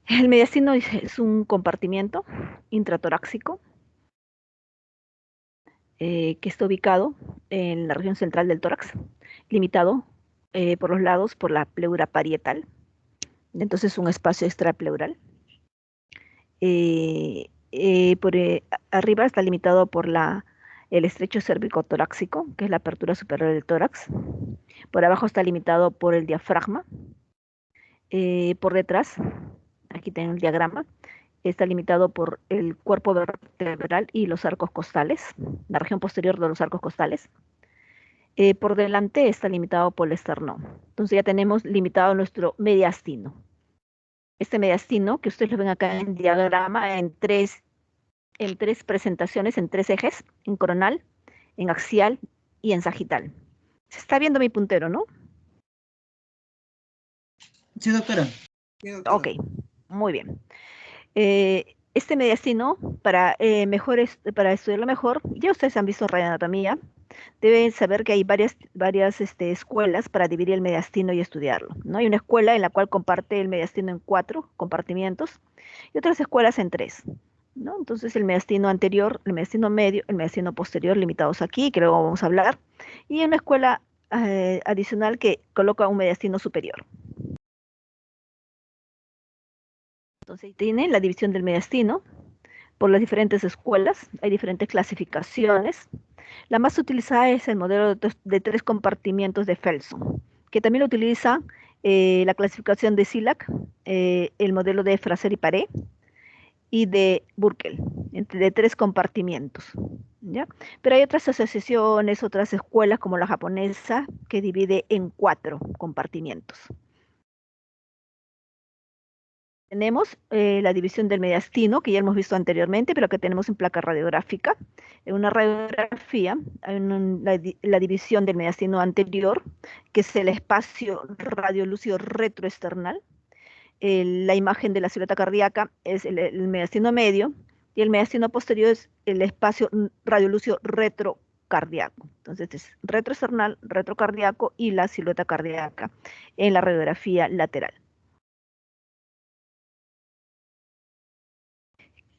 El mediastino es un compartimiento intratorácico que está ubicado en la región central del tórax, limitado por los lados por la pleura parietal. Entonces, un espacio extrapleural. Por arriba está limitado por el estrecho cérvico-torácico, que es la apertura superior del tórax. Por abajo está limitado por el diafragma. Por detrás, aquí tengo el diagrama, está limitado por el cuerpo vertebral y los arcos costales, la región posterior de los arcos costales. Por delante está limitado por el esternón. Entonces ya tenemos limitado nuestro mediastino. Este mediastino, que ustedes lo ven acá en diagrama, en tres presentaciones, en tres ejes, en coronal, en axial y en sagital. Se está viendo mi puntero, ¿no? Sí, doctora. Sí, doctora. Ok, muy bien. Este mediastino, para estudiarlo mejor, ya ustedes han visto radioanatomía, deben saber que hay varias escuelas para dividir el mediastino y estudiarlo, ¿no? Hay una escuela en la cual comparte el mediastino en 4 compartimientos y otras escuelas en 3, ¿no? Entonces el mediastino anterior, el mediastino medio, el mediastino posterior limitados aquí, que luego vamos a hablar, y una escuela adicional que coloca un mediastino superior. Entonces tiene la división del mediastino por las diferentes escuelas, hay diferentes clasificaciones. La más utilizada es el modelo de 3 compartimientos de Felson, que también lo utiliza la clasificación de SILAC, el modelo de Fraser y Paré y de Burkel, de 3 compartimientos, ¿ya? Pero hay otras asociaciones, otras escuelas como la japonesa, que divide en 4 compartimientos. Tenemos la división del mediastino, que ya hemos visto anteriormente, pero que tenemos en placa radiográfica. En una radiografía hay la división del mediastino anterior, que es el espacio radiolúcido retroesternal. La imagen de la silueta cardíaca es el mediastino medio, y el mediastino posterior es el espacio radiolúcido retrocardíaco. Entonces es retroesternal, retrocardíaco y la silueta cardíaca en la radiografía lateral.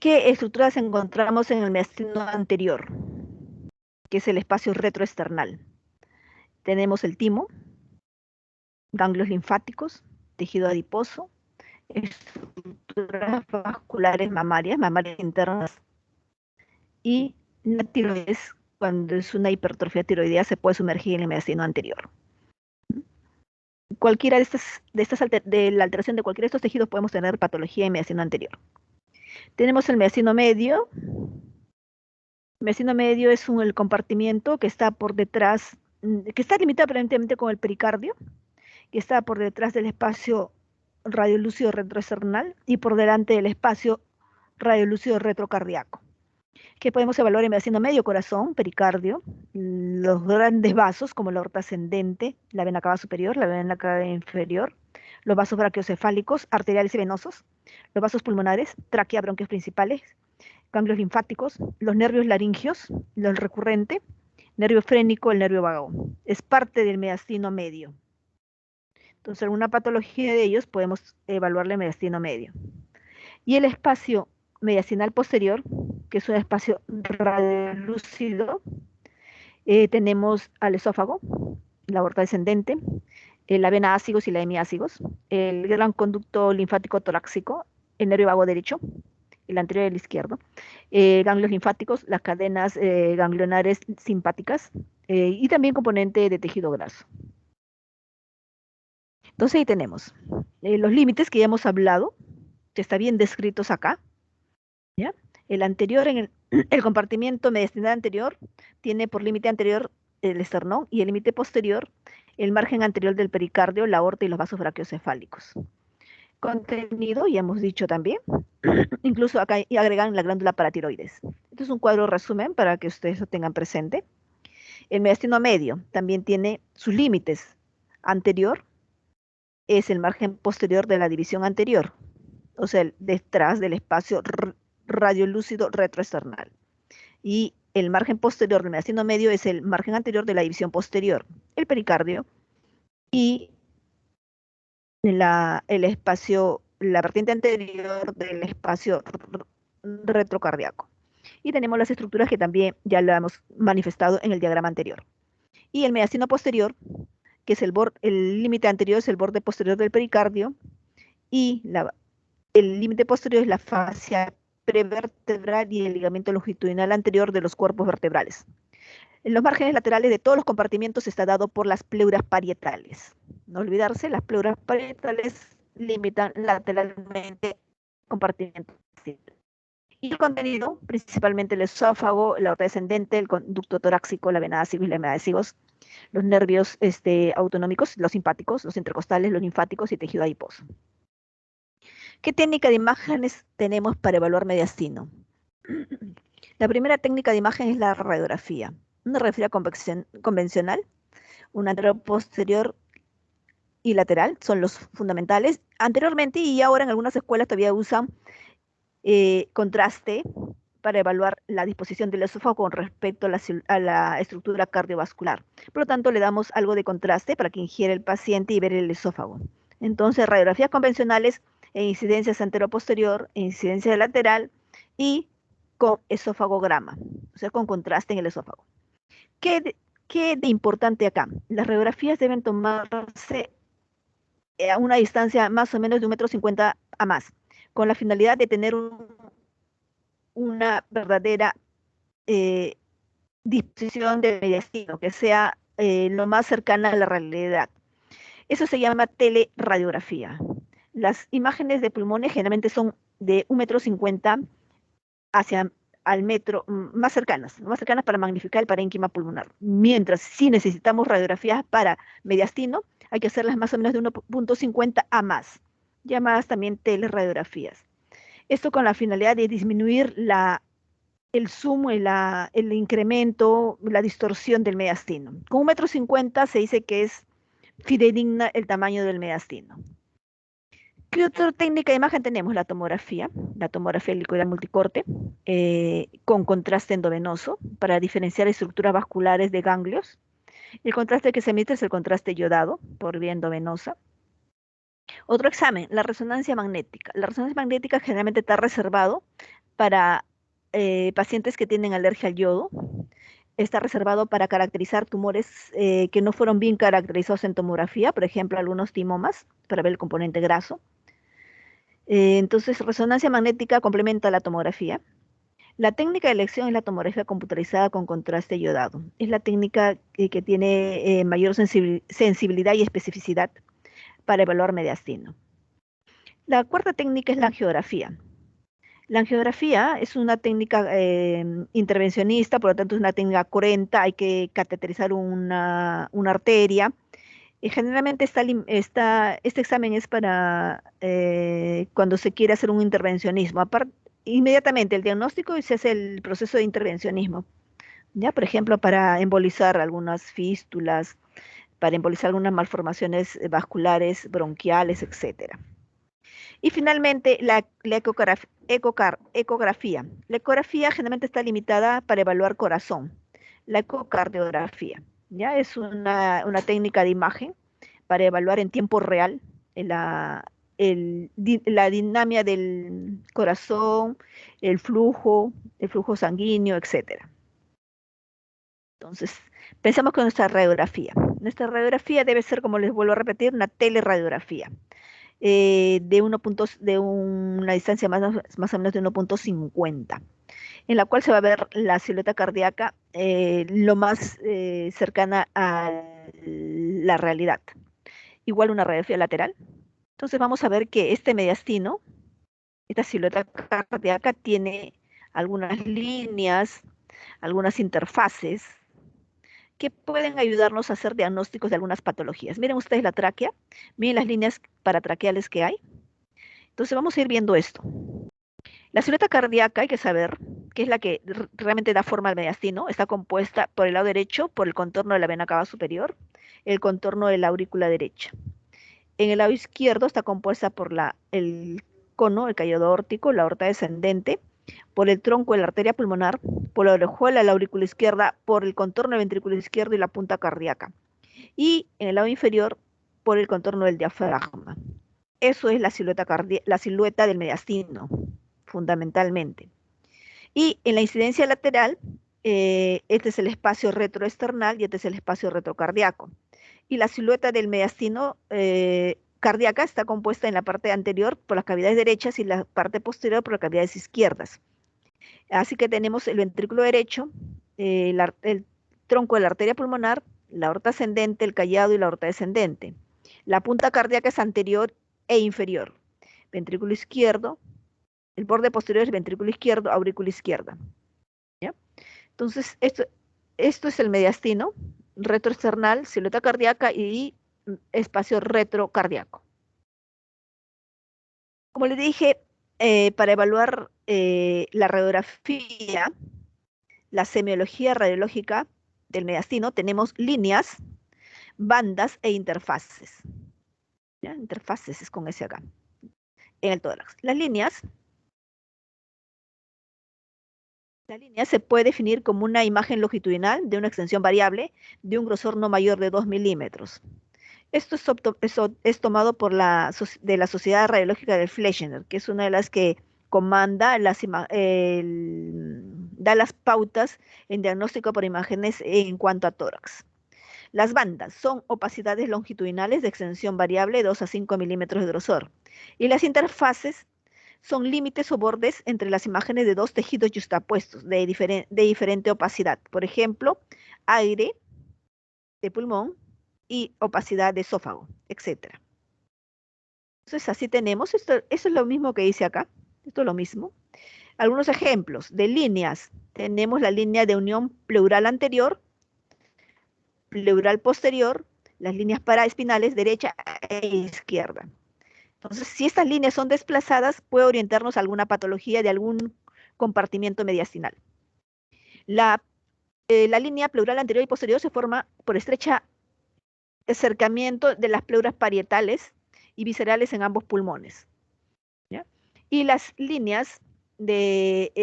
¿Qué estructuras encontramos en el mediastino anterior? Que es el espacio retroesternal. Tenemos el timo, ganglios linfáticos, tejido adiposo, estructuras vasculares mamarias internas, y la tiroides, cuando es una hipertrofia tiroidea, se puede sumergir en el mediastino anterior. Cualquiera de la alteración de cualquiera de estos tejidos podemos tener patología en mediastino anterior. Tenemos el mediastino medio. El mediastino medio es el compartimiento que está por detrás, que está limitado aparentemente con el pericardio, que está por detrás del espacio radiolúcido retroesternal y por delante del espacio radiolúcido retrocardíaco. ¿Qué podemos evaluar en mediastino medio? Corazón, pericardio, los grandes vasos como la aorta ascendente, la vena cava superior, la vena cava inferior, los vasos brachiocefálicos, arteriales y venosos, los vasos pulmonares, tráquea, bronquios principales, ganglios linfáticos, los nervios laringios, el recurrente, nervio frénico, el nervio vago. Es parte del mediastino medio. Entonces, alguna patología de ellos podemos evaluarle mediastino medio. Y el espacio mediastinal posterior, que es un espacio radiolúcido, tenemos al esófago, la aorta descendente, la vena ácigos y la hemiácigos, el gran conducto linfático torácico, el nervio vago derecho, el anterior y el izquierdo, ganglios linfáticos, las cadenas ganglionares simpáticas y también componente de tejido graso. Entonces ahí tenemos los límites que ya hemos hablado, que están bien descritos acá, ¿ya? El anterior, el compartimiento mediastinal anterior, tiene por límite anterior el esternón y el límite posterior el margen anterior del pericardio, la aorta y los vasos brachiocefálicos. Contenido, ya hemos dicho también, incluso acá agregan la glándula paratiroides. Este es un cuadro resumen para que ustedes lo tengan presente. El mediastino medio también tiene sus límites. Anterior es el margen posterior de la división anterior, o sea, detrás del espacio radiolúcido retroesternal. Y el margen posterior del mediastino medio es el margen anterior de la división posterior, el pericardio, y el espacio la vertiente anterior del espacio retrocardíaco. Y tenemos las estructuras que también ya lo hemos manifestado en el diagrama anterior. Y el mediastino posterior, que es el límite anterior es el borde posterior del pericardio, y el límite posterior es la fascia prevertebral y el ligamento longitudinal anterior de los cuerpos vertebrales. En los márgenes laterales de todos los compartimientos está dado por las pleuras parietales. No olvidarse, las pleuras parietales limitan lateralmente compartimentos. Y el contenido, principalmente el esófago, la aorta descendente, el conducto torácico, la vena civil y la vena de cigos, los nervios autonómicos, los simpáticos, los intercostales, los linfáticos y tejido adiposo. ¿Qué técnica de imágenes tenemos para evaluar mediastino? La primera técnica de imagen es la radiografía. Una radiografía convencional, una anterior-posterior y lateral son los fundamentales. Anteriormente y ahora en algunas escuelas todavía usan contraste para evaluar la disposición del esófago con respecto a la estructura cardiovascular. Por lo tanto, le damos algo de contraste para que ingiere el paciente y ver el esófago. Entonces, radiografías convencionales e incidencias antero-posterior, incidencia lateral y con esofagograma, o sea, con contraste en el esófago. ¿Qué de importante acá? Las radiografías deben tomarse a una distancia más o menos de 1,50 m a más, con la finalidad de tener una verdadera disposición del mediastino, que sea lo más cercana a la realidad. Eso se llama teleradiografía. Las imágenes de pulmones generalmente son de 1,50 m hacia al metro, más cercanas para magnificar el parénquima pulmonar. Mientras, si necesitamos radiografías para mediastino, hay que hacerlas más o menos de 1,50 a más, llamadas también teleradiografías. Esto con la finalidad de disminuir el zoom, el incremento, la distorsión del mediastino. Con 1,50 m se dice que es fidedigna el tamaño del mediastino. ¿Qué otra técnica de imagen tenemos? La tomografía helicoidal multicorte, con contraste endovenoso, para diferenciar estructuras vasculares de ganglios. El contraste que se emite es el contraste iodado, por vía endovenosa. Otro examen, la resonancia magnética. La resonancia magnética generalmente está reservado para pacientes que tienen alergia al yodo. Está reservado para caracterizar tumores que no fueron bien caracterizados en tomografía, por ejemplo, algunos timomas, para ver el componente graso. Entonces, resonancia magnética complementa la tomografía. La técnica de elección es la tomografía computarizada con contraste iodado. Es la técnica que tiene mayor sensibilidad y especificidad para evaluar mediastino. La cuarta técnica es la angiografía. La angiografía es una técnica intervencionista, por lo tanto es una técnica cruenta, hay que cateterizar una arteria. Generalmente este examen es para cuando se quiere hacer un intervencionismo. Inmediatamente el diagnóstico y se hace el proceso de intervencionismo. ¿Ya? Por ejemplo, para embolizar algunas fístulas, para embolizar algunas malformaciones vasculares, bronquiales, etc. Y finalmente, la ecografía. La ecografía generalmente está limitada para evaluar corazón. La ecocardiografía, ¿ya? Es una técnica de imagen para evaluar en tiempo real la dinámica del corazón, el flujo sanguíneo, etc. Entonces, pensamos con nuestra radiografía. Nuestra radiografía debe ser, como les vuelvo a repetir, una teleradiografía. De una distancia más o menos de 1,50, en la cual se va a ver la silueta cardíaca lo más cercana a la realidad. Igual una radiografía lateral. Entonces vamos a ver que este mediastino, esta silueta cardíaca, tiene algunas líneas, algunas interfaces que pueden ayudarnos a hacer diagnósticos de algunas patologías. Miren ustedes la tráquea, miren las líneas paratraqueales que hay. Entonces vamos a ir viendo esto. La silueta cardíaca, hay que saber, que es la que realmente da forma al mediastino, está compuesta por el lado derecho, por el contorno de la vena cava superior, el contorno de la aurícula derecha. En el lado izquierdo está compuesta por el cono, el callodo aórtico, la aorta descendente, por el tronco de la arteria pulmonar, por la orejuela de la aurícula izquierda, por el contorno del ventrículo izquierdo y la punta cardíaca. Y en el lado inferior, por el contorno del diafragma. Eso es la silueta del mediastino, fundamentalmente. Y en la incidencia lateral, este es el espacio retroesternal y este es el espacio retrocardíaco. Y la silueta del mediastino cardíaca está compuesta en la parte anterior por las cavidades derechas y la parte posterior por las cavidades izquierdas. Así que tenemos el ventrículo derecho, el tronco de la arteria pulmonar, la aorta ascendente, el callado y la aorta descendente. La punta cardíaca es anterior e inferior. Ventrículo izquierdo, el borde posterior es ventrículo izquierdo, aurícula izquierda. ¿Ya? Entonces, esto es el mediastino, retroesternal, silueta cardíaca y espacio retrocardíaco. Como les dije, para evaluar la radiografía, la semiología radiológica del mediastino, tenemos líneas, bandas e interfaces. ¿Ya? Interfaces es con ese acá, en el tórax. La línea se puede definir como una imagen longitudinal de una extensión variable de un grosor no mayor de 2 milímetros. Esto es tomado por de la Sociedad Radiológica de Fleischner, que es una de las que comanda da las pautas en diagnóstico por imágenes en cuanto a tórax. Las bandas son opacidades longitudinales de extensión variable de 2 a 5 milímetros de grosor. Y las interfaces son límites o bordes entre las imágenes de dos tejidos yuxtapuestos de diferente opacidad. Por ejemplo, aire de pulmón y opacidad de esófago, etc. Entonces así tenemos, eso es lo mismo que dice acá, esto es lo mismo. Algunos ejemplos de líneas. Tenemos la línea de unión pleural anterior, pleural posterior, las líneas paraespinales derecha e izquierda. Entonces, si estas líneas son desplazadas, puede orientarnos a alguna patología de algún compartimiento mediastinal. La línea pleural anterior y posterior se forma por estrecho acercamiento de las pleuras parietales y viscerales en ambos pulmones. ¿Ya? Y las líneas de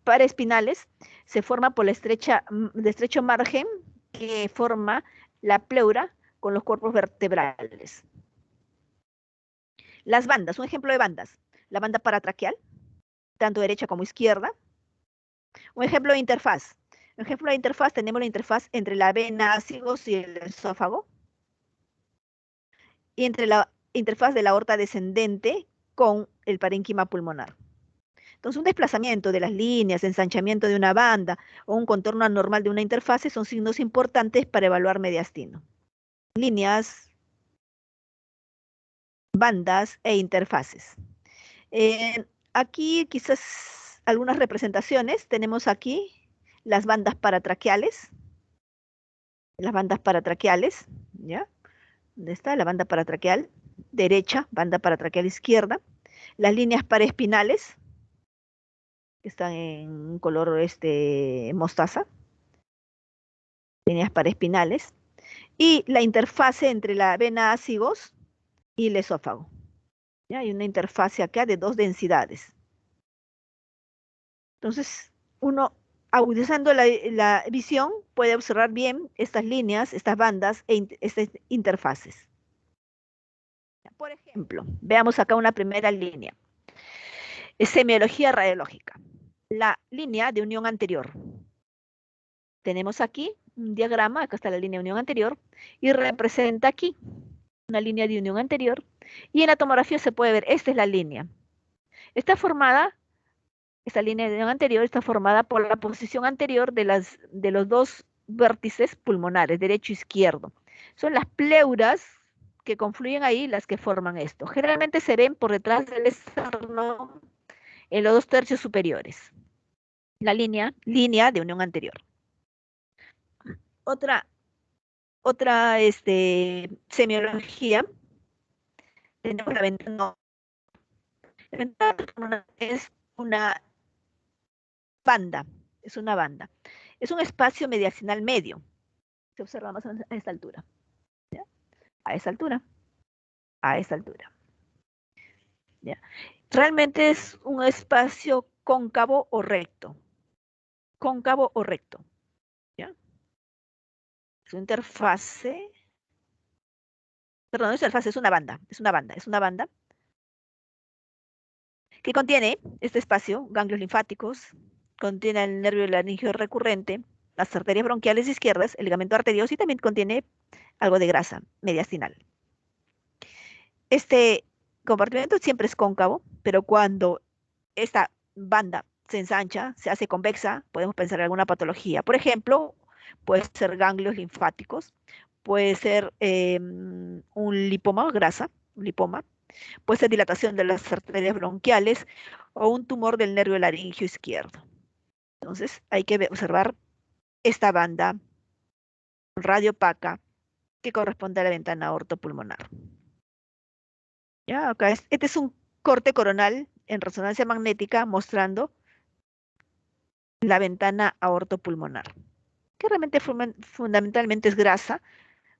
paraespinales se forman por el estrecho margen que forma la pleura con los cuerpos vertebrales. Las bandas, un ejemplo de bandas, la banda paratraqueal, tanto derecha como izquierda. Un ejemplo de interfaz. Un ejemplo de interfaz, tenemos la interfaz entre la vena ácigos y el esófago, y entre la interfaz de la aorta descendente con el parénquima pulmonar. Entonces, un desplazamiento de las líneas, ensanchamiento de una banda o un contorno anormal de una interfase son signos importantes para evaluar mediastino. Líneas, bandas e interfaces. Aquí quizás algunas representaciones. Tenemos aquí las bandas paratraqueales. Las bandas paratraqueales, ¿ya? ¿Dónde está la banda paratraqueal? Derecha, banda paratraqueal izquierda. Las líneas paraespinales, que están en un color mostaza. Líneas paraespinales. Y la interfase entre la vena ácigos y el esófago. ¿Ya? Hay una interfase acá de dos densidades. Entonces, uno agudizando la visión puede observar bien estas líneas, estas bandas e estas interfaces. Por ejemplo, veamos acá una primera línea. Semiología radiológica. La línea de unión anterior. Tenemos aquí un diagrama, acá está la línea de unión anterior, y representa aquí una línea de unión anterior, y en la tomografía se puede ver, esta es la línea. Está formada, esta línea de unión anterior está formada por la posición anterior de los dos vértices pulmonares, derecho e izquierdo. Son las pleuras que confluyen ahí las que forman esto. Generalmente se ven por detrás del esternón en los 2/3 superiores. La línea de unión anterior. Otra semiología, tenemos la ventana. La ventana es una banda, es una banda. Es un espacio mediastinal medio. Se observa más o menos a esta altura. ¿Ya? A esta altura. A esta altura. ¿Ya? Realmente es un espacio cóncavo o recto. Cóncavo o recto. ¿Ya? Es una interfase. Perdón, no es interfase, es una banda. Es una banda que contiene este espacio, ganglios linfáticos, contiene el nervio laringio recurrente, las arterias bronquiales izquierdas, el ligamento arterioso y también contiene algo de grasa mediastinal. Este compartimento siempre es cóncavo, pero cuando esta banda se ensancha, se hace convexa, podemos pensar en alguna patología. Por ejemplo, puede ser ganglios linfáticos, puede ser un lipoma, grasa, un lipoma, puede ser dilatación de las arterias bronquiales o un tumor del nervio laringio izquierdo. Entonces, hay que observar esta banda radiopaca que corresponde a la ventana ortopulmonar. Ya, acá este es un corte coronal en resonancia magnética mostrando la ventana aortopulmonar, que realmente fundamentalmente es grasa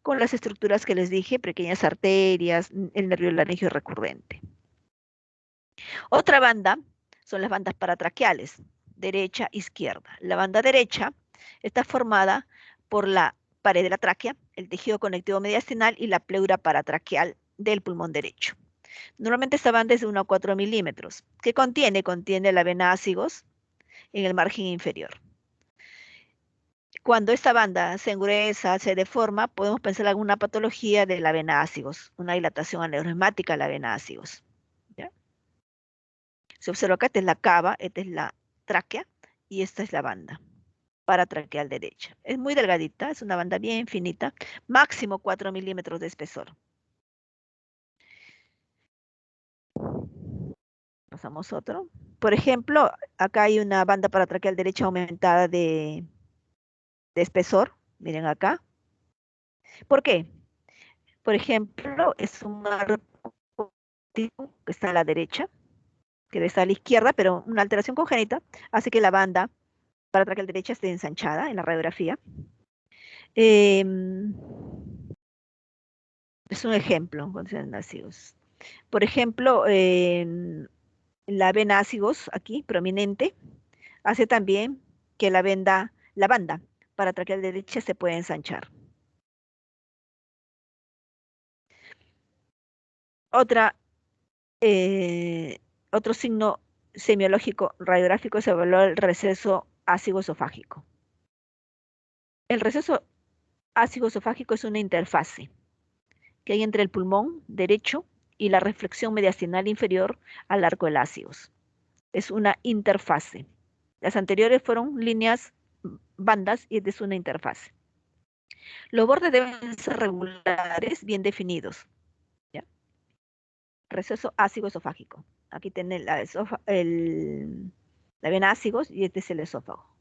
con las estructuras que les dije, pequeñas arterias, el nervio laringio recurrente. Otra banda son las bandas paratraqueales, derecha, izquierda. La banda derecha está formada por la pared de la tráquea, el tejido conectivo mediastinal y la pleura paratraqueal del pulmón derecho. Normalmente esta banda es de 1 a 4 milímetros. ¿Qué contiene? Contiene la vena ácigos en el margen inferior. Cuando esta banda se engruesa, se deforma, podemos pensar en alguna patología de la vena ácigos, una dilatación aneurismática de la vena ácigos. ¿Ya? Se observa acá, esta es la cava, esta es la tráquea y esta es la banda paratraqueal derecha. Es muy delgadita, es una banda bien finita, máximo 4 milímetros de espesor. Pasamos otro. Por ejemplo, acá hay una banda paratraqueal derecha aumentada de espesor. Miren acá. ¿Por qué? Por ejemplo, es un arco que está a la derecha, que está a la izquierda, pero una alteración congénita hace que la banda paratraqueal derecha esté ensanchada en la radiografía. Em, es un ejemplo, condiciones ácidos. Por ejemplo, la vena ácigos aquí, prominente, hace también que la banda paratraqueal derecha se pueda ensanchar. Eh, Otro signo semiológico radiográfico es evaluar el receso ácido esofágico. El receso ácido esofágico es una interfase que hay entre el pulmón derecho y la reflexión mediastinal inferior al arco del ácidos. Es una interfase. Las anteriores fueron líneas, bandas, y esta es una interfase. Los bordes deben ser regulares, bien definidos. ¿Ya? Receso ácido esofágico. Aquí tiene la vena ácigos y este es el esófago.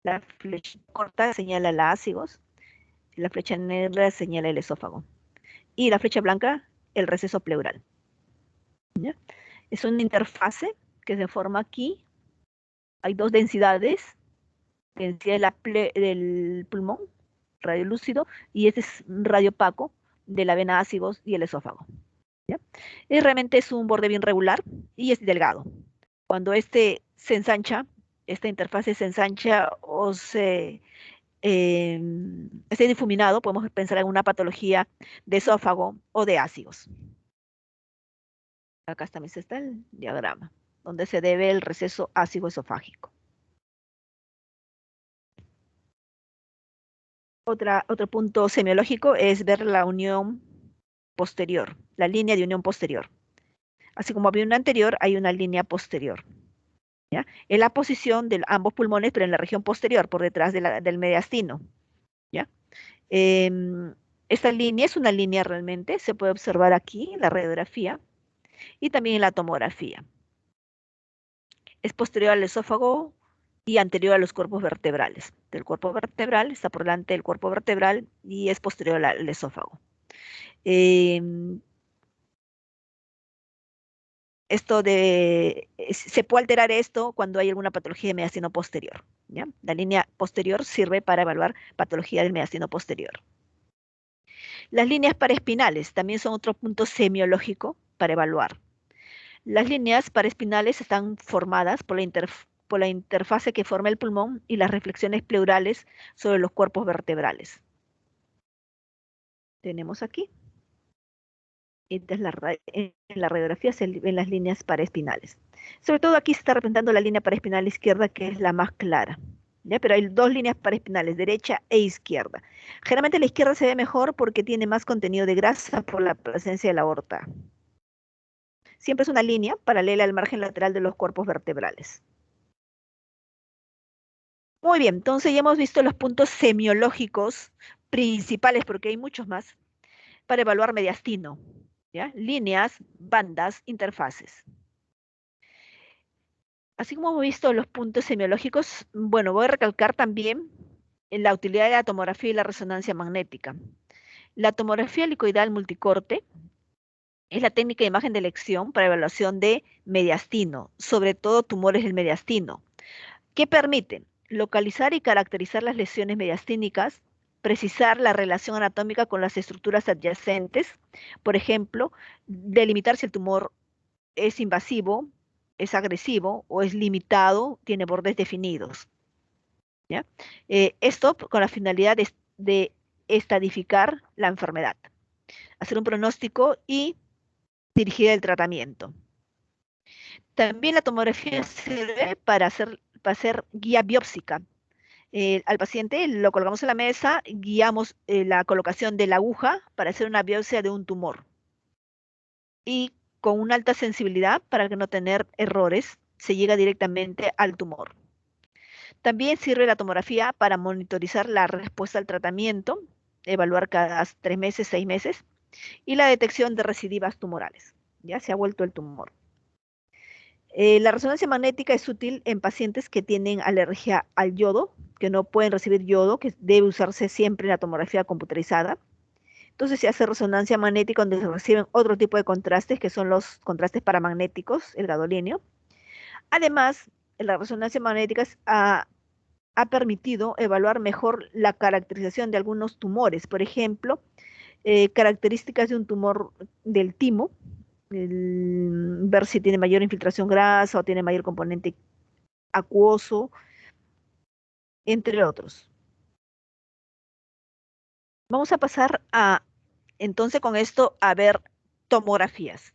La flecha corta señala la ácigos, la flecha negra señala el esófago y la flecha blanca el receso pleural. ¿Ya? Es una interfase que se forma aquí. Hay dos densidades, densidad del pulmón, radiolúcido, y este es radio opaco de la vena ácigos y el esófago. ¿Ya? Y realmente es un borde bien regular y es delgado. Cuando este se ensancha, esta interfase se ensancha o esté difuminado, podemos pensar en una patología de esófago o de ácidos. Acá también está el diagrama, donde se debe el receso ácido esofágico. Otro punto semiológico es ver la unión posterior, la línea de unión posterior. Así como había una anterior, hay una línea posterior. ¿Ya? En la posición de ambos pulmones, pero en la región posterior, por detrás del mediastino. ¿Ya? Esta línea es una línea realmente, se puede observar aquí en la radiografía y también en la tomografía. Es posterior al esófago y anterior a los cuerpos vertebrales. El cuerpo vertebral está por delante del cuerpo vertebral y es posterior al esófago. Se puede alterar esto cuando hay alguna patología de mediastino posterior. ¿Ya? La línea posterior sirve para evaluar patología del mediastino posterior. Las líneas paraespinales también son otro punto semiológico para evaluar. Las líneas paraespinales están formadas por por la interfase que forma el pulmón y las reflexiones pleurales sobre los cuerpos vertebrales. Tenemos aquí. Esta es en la radiografía se ven las líneas paraespinales. Sobre todo aquí se está representando la línea paraespinal izquierda, que es la más clara. ¿Ya? Pero hay dos líneas paraespinales, derecha e izquierda. Generalmente la izquierda se ve mejor porque tiene más contenido de grasa por la presencia de la aorta. Siempre es una línea paralela al margen lateral de los cuerpos vertebrales. Muy bien, entonces ya hemos visto los puntos semiológicos principales, porque hay muchos más, para evaluar mediastino. ¿Ya? Líneas, bandas, interfaces. Así como hemos visto los puntos semiológicos, bueno, voy a recalcar también la utilidad de la tomografía y la resonancia magnética. La tomografía helicoidal multicorte es la técnica de imagen de elección para evaluación de mediastino, sobre todo tumores del mediastino, que permiten localizar y caracterizar las lesiones mediastínicas, precisar la relación anatómica con las estructuras adyacentes, por ejemplo, delimitar si el tumor es invasivo, es agresivo o es limitado, tiene bordes definidos. ¿Ya? Esto con la finalidad de estadificar la enfermedad, hacer un pronóstico y dirigir el tratamiento. También la tomografía sirve para hacer guía biópsica. Al paciente lo colocamos en la mesa, guiamos la colocación de la aguja para hacer una biopsia de un tumor. Y con una alta sensibilidad para que no tener errores, se llega directamente al tumor. También sirve la tomografía para monitorizar la respuesta al tratamiento, evaluar cada 3 meses, 6 meses, y la detección de recidivas tumorales. Ya se ha vuelto el tumor. La resonancia magnética es útil en pacientes que tienen alergia al yodo, que no pueden recibir yodo, que debe usarse siempre en la tomografía computerizada. Entonces se hace resonancia magnética donde se reciben otro tipo de contrastes, que son los contrastes paramagnéticos, el gadolinio. Además, la resonancia magnética ha permitido evaluar mejor la caracterización de algunos tumores. Por ejemplo, características de un tumor del timo, ver si tiene mayor infiltración grasa o tiene mayor componente acuoso, entre otros. Vamos a pasar entonces con esto, a ver tomografías.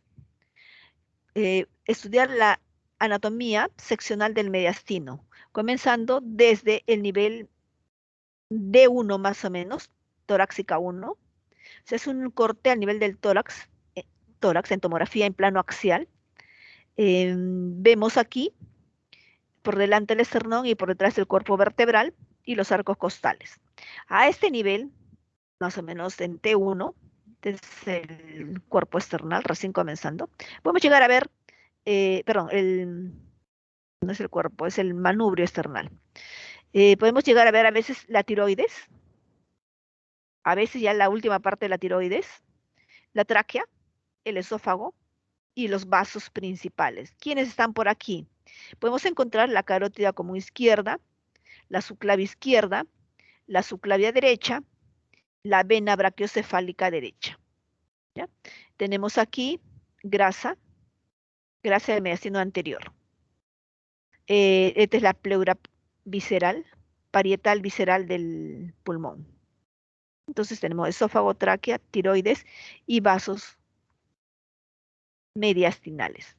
Estudiar la anatomía seccional del mediastino, comenzando desde el nivel D1 más o menos, torácica 1. Se hace un corte al nivel del tórax en tomografía en plano axial. Vemos aquí por delante el esternón y por detrás el cuerpo vertebral y los arcos costales. A este nivel, más o menos en T1, es el cuerpo esternal recién comenzando, podemos llegar a ver, perdón, no es el cuerpo, es el manubrio esternal. Podemos llegar a ver a veces la tiroides, a veces ya la última parte de la tiroides, la tráquea, el esófago y los vasos principales. ¿Quiénes están por aquí? Podemos encontrar la carótida común izquierda, la subclavia izquierda, la subclavia derecha, la vena brachiocefálica derecha. ¿Ya? Tenemos aquí grasa del mediastino anterior. Esta es la pleura visceral, parietal visceral del pulmón. Entonces tenemos esófago, tráquea, tiroides y vasos mediastinales.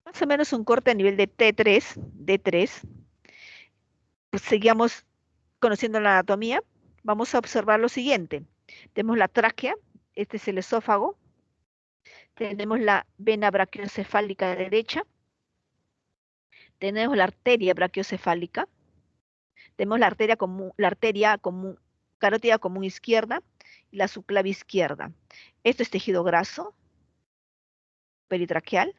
Más o menos un corte a nivel de T3, D3. Pues seguimos conociendo la anatomía. Vamos a observar lo siguiente. Tenemos la tráquea, este es el esófago. Tenemos la vena brachiocefálica derecha. Tenemos la arteria brachiocefálica. Tenemos la arteria común, carótida común izquierda y la subclavia izquierda. Esto es tejido graso peritraqueal.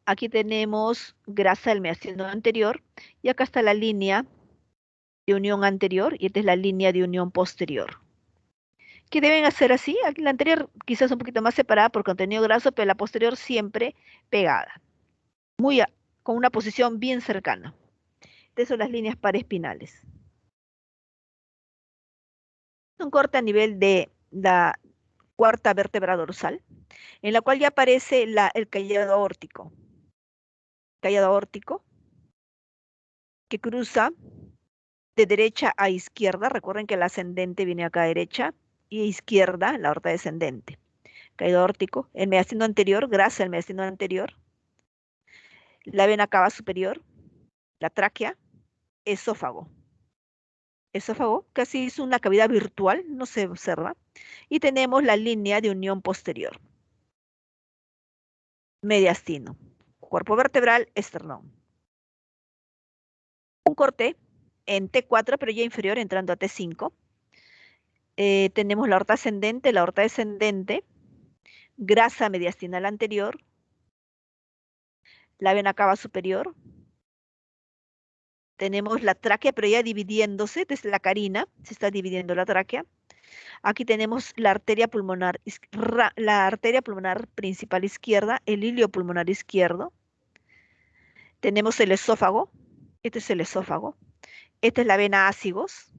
Aquí tenemos grasa del mediastino anterior y acá está la línea de unión anterior y esta es la línea de unión posterior. ¿Qué deben hacer así? Aquí la anterior quizás un poquito más separada por contenido graso, pero la posterior siempre pegada, con una posición bien cercana. Estas son las líneas paraespinales. Un corte a nivel de la cuarta vértebra dorsal, en la cual ya aparece el callado aórtico. callado aórtico, que cruza de derecha a izquierda. Recuerden que el ascendente viene acá a derecha y a izquierda, la aorta descendente. Callado aórtico, el mediastino anterior, grasa el mediastino anterior, la vena cava superior, la tráquea, esófago. Esófago casi es una cavidad virtual, no se observa. Y tenemos la línea de unión posterior. Mediastino. Cuerpo vertebral, esternón. Un corte en T4, pero ya inferior, entrando a T5. Tenemos la aorta ascendente, la aorta descendente, grasa mediastinal anterior, la vena cava superior. Tenemos la tráquea, pero ya dividiéndose, desde la carina, se está dividiendo la tráquea. Aquí tenemos la arteria pulmonar principal izquierda, el hilio pulmonar izquierdo. Tenemos el esófago, este es el esófago. Esta es la vena ácigos.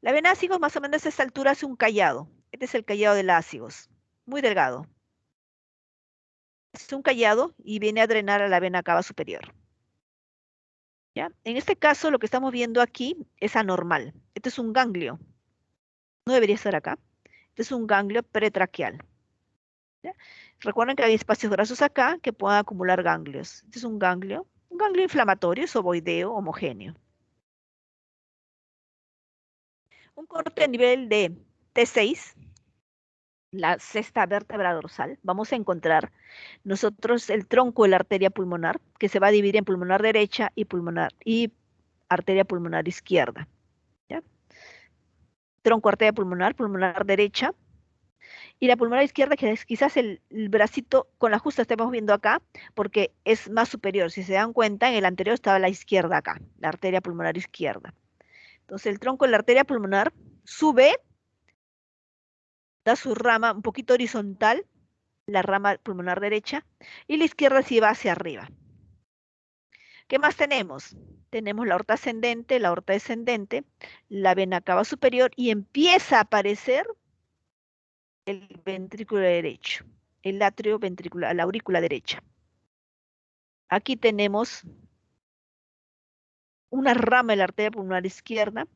La vena ácigos más o menos a esta altura hace un callado. Este es el callado del ácigos, muy delgado. Es un callado y viene a drenar a la vena cava superior. ¿Ya? En este caso, lo que estamos viendo aquí es anormal. Este es un ganglio. No debería estar acá. Este es un ganglio pretraqueal. ¿Ya? Recuerden que hay espacios grasos acá que pueden acumular ganglios. Este es un ganglio inflamatorio, es ovoideo, homogéneo. Un corte a nivel de T6, la sexta vértebra dorsal. Vamos a encontrar nosotros el tronco de la arteria pulmonar, que se va a dividir en pulmonar derecha y arteria pulmonar izquierda. ¿Ya? Tronco, arteria pulmonar, pulmonar derecha, y la pulmonar izquierda, que es quizás el bracito con la justa estamos viendo acá, porque es más superior. Si se dan cuenta, en el anterior estaba la izquierda acá, la arteria pulmonar izquierda. Entonces el tronco de la arteria pulmonar sube, da su rama un poquito horizontal, la rama pulmonar derecha, y la izquierda sí va hacia arriba. ¿Qué más tenemos? Tenemos la aorta ascendente, la aorta descendente, la vena cava superior, y empieza a aparecer el ventrículo derecho, el atrio ventricular, la aurícula derecha. Aquí tenemos una rama de la arteria pulmonar izquierda,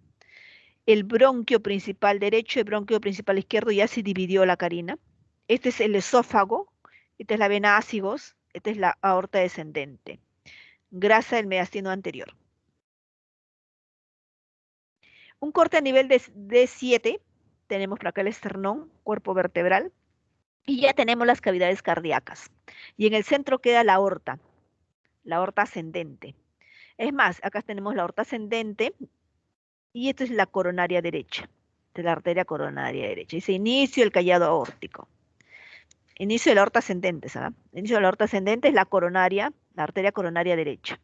el bronquio principal derecho y el bronquio principal izquierdo ya se dividió la carina. Este es el esófago, esta es la vena ácigos, esta es la aorta descendente. Grasa del mediastino anterior. Un corte a nivel de D7, tenemos por acá el esternón, cuerpo vertebral, y ya tenemos las cavidades cardíacas. Y en el centro queda la aorta ascendente. Es más, acá tenemos la aorta ascendente y esta es la coronaria derecha, de la arteria coronaria derecha. Dice inicio del callado aórtico. Inicio de la aorta ascendente, ¿sabes? Inicio de la aorta ascendente es la coronaria, la arteria coronaria derecha.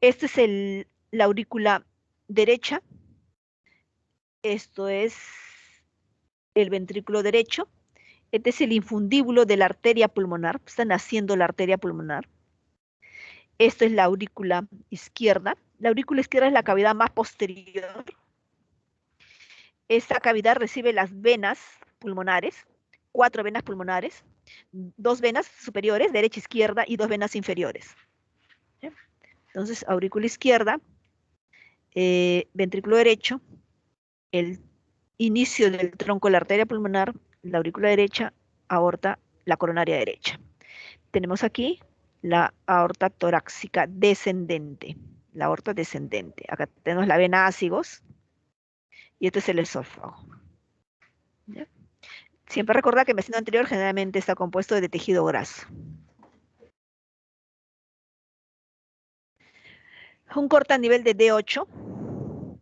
Este es la aurícula derecha. Esto es el ventrículo derecho. Este es el infundíbulo de la arteria pulmonar. Está naciendo la arteria pulmonar. Esto es la aurícula izquierda. La aurícula izquierda es la cavidad más posterior. Esta cavidad recibe las venas pulmonares, 4 venas pulmonares, 2 venas superiores, derecha, izquierda, y 2 venas inferiores. ¿Sí? Entonces, aurícula izquierda, ventrículo derecho, el inicio del tronco de la arteria pulmonar, la aurícula derecha, aorta, la coronaria derecha. Tenemos aquí la aorta torácica descendente, la aorta descendente. Acá tenemos la vena ácigos y este es el esófago. ¿Ya? Siempre recordar que el vecino anterior generalmente está compuesto de tejido graso. Un corte a nivel de D8,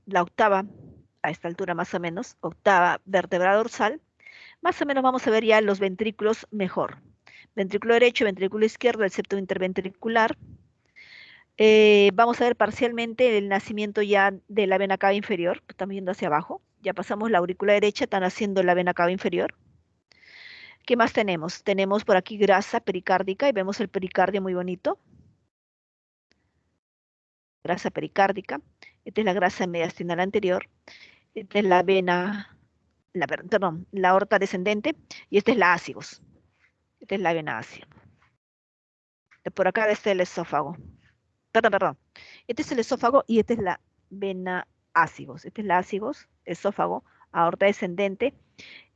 la octava, a esta altura más o menos, octava vértebra dorsal. Más o menos vamos a ver ya los ventrículos mejor. Ventrículo derecho, ventrículo izquierdo, el septo interventricular. Vamos a ver parcialmente el nacimiento ya de la vena cava inferior, estamos yendo hacia abajo. Ya pasamos la aurícula derecha, están haciendo la vena cava inferior. ¿Qué más tenemos? Tenemos por aquí grasa pericárdica y vemos el pericardio muy bonito. Grasa pericárdica. Esta es la grasa mediastinal anterior. Esta es la vena, la aorta descendente y esta es la ácigos. Esta es la vena ácida. Por acá está el esófago. Perdón. Este es el esófago y esta es la vena ácigos. Este es la ácigos, esófago, aorta descendente,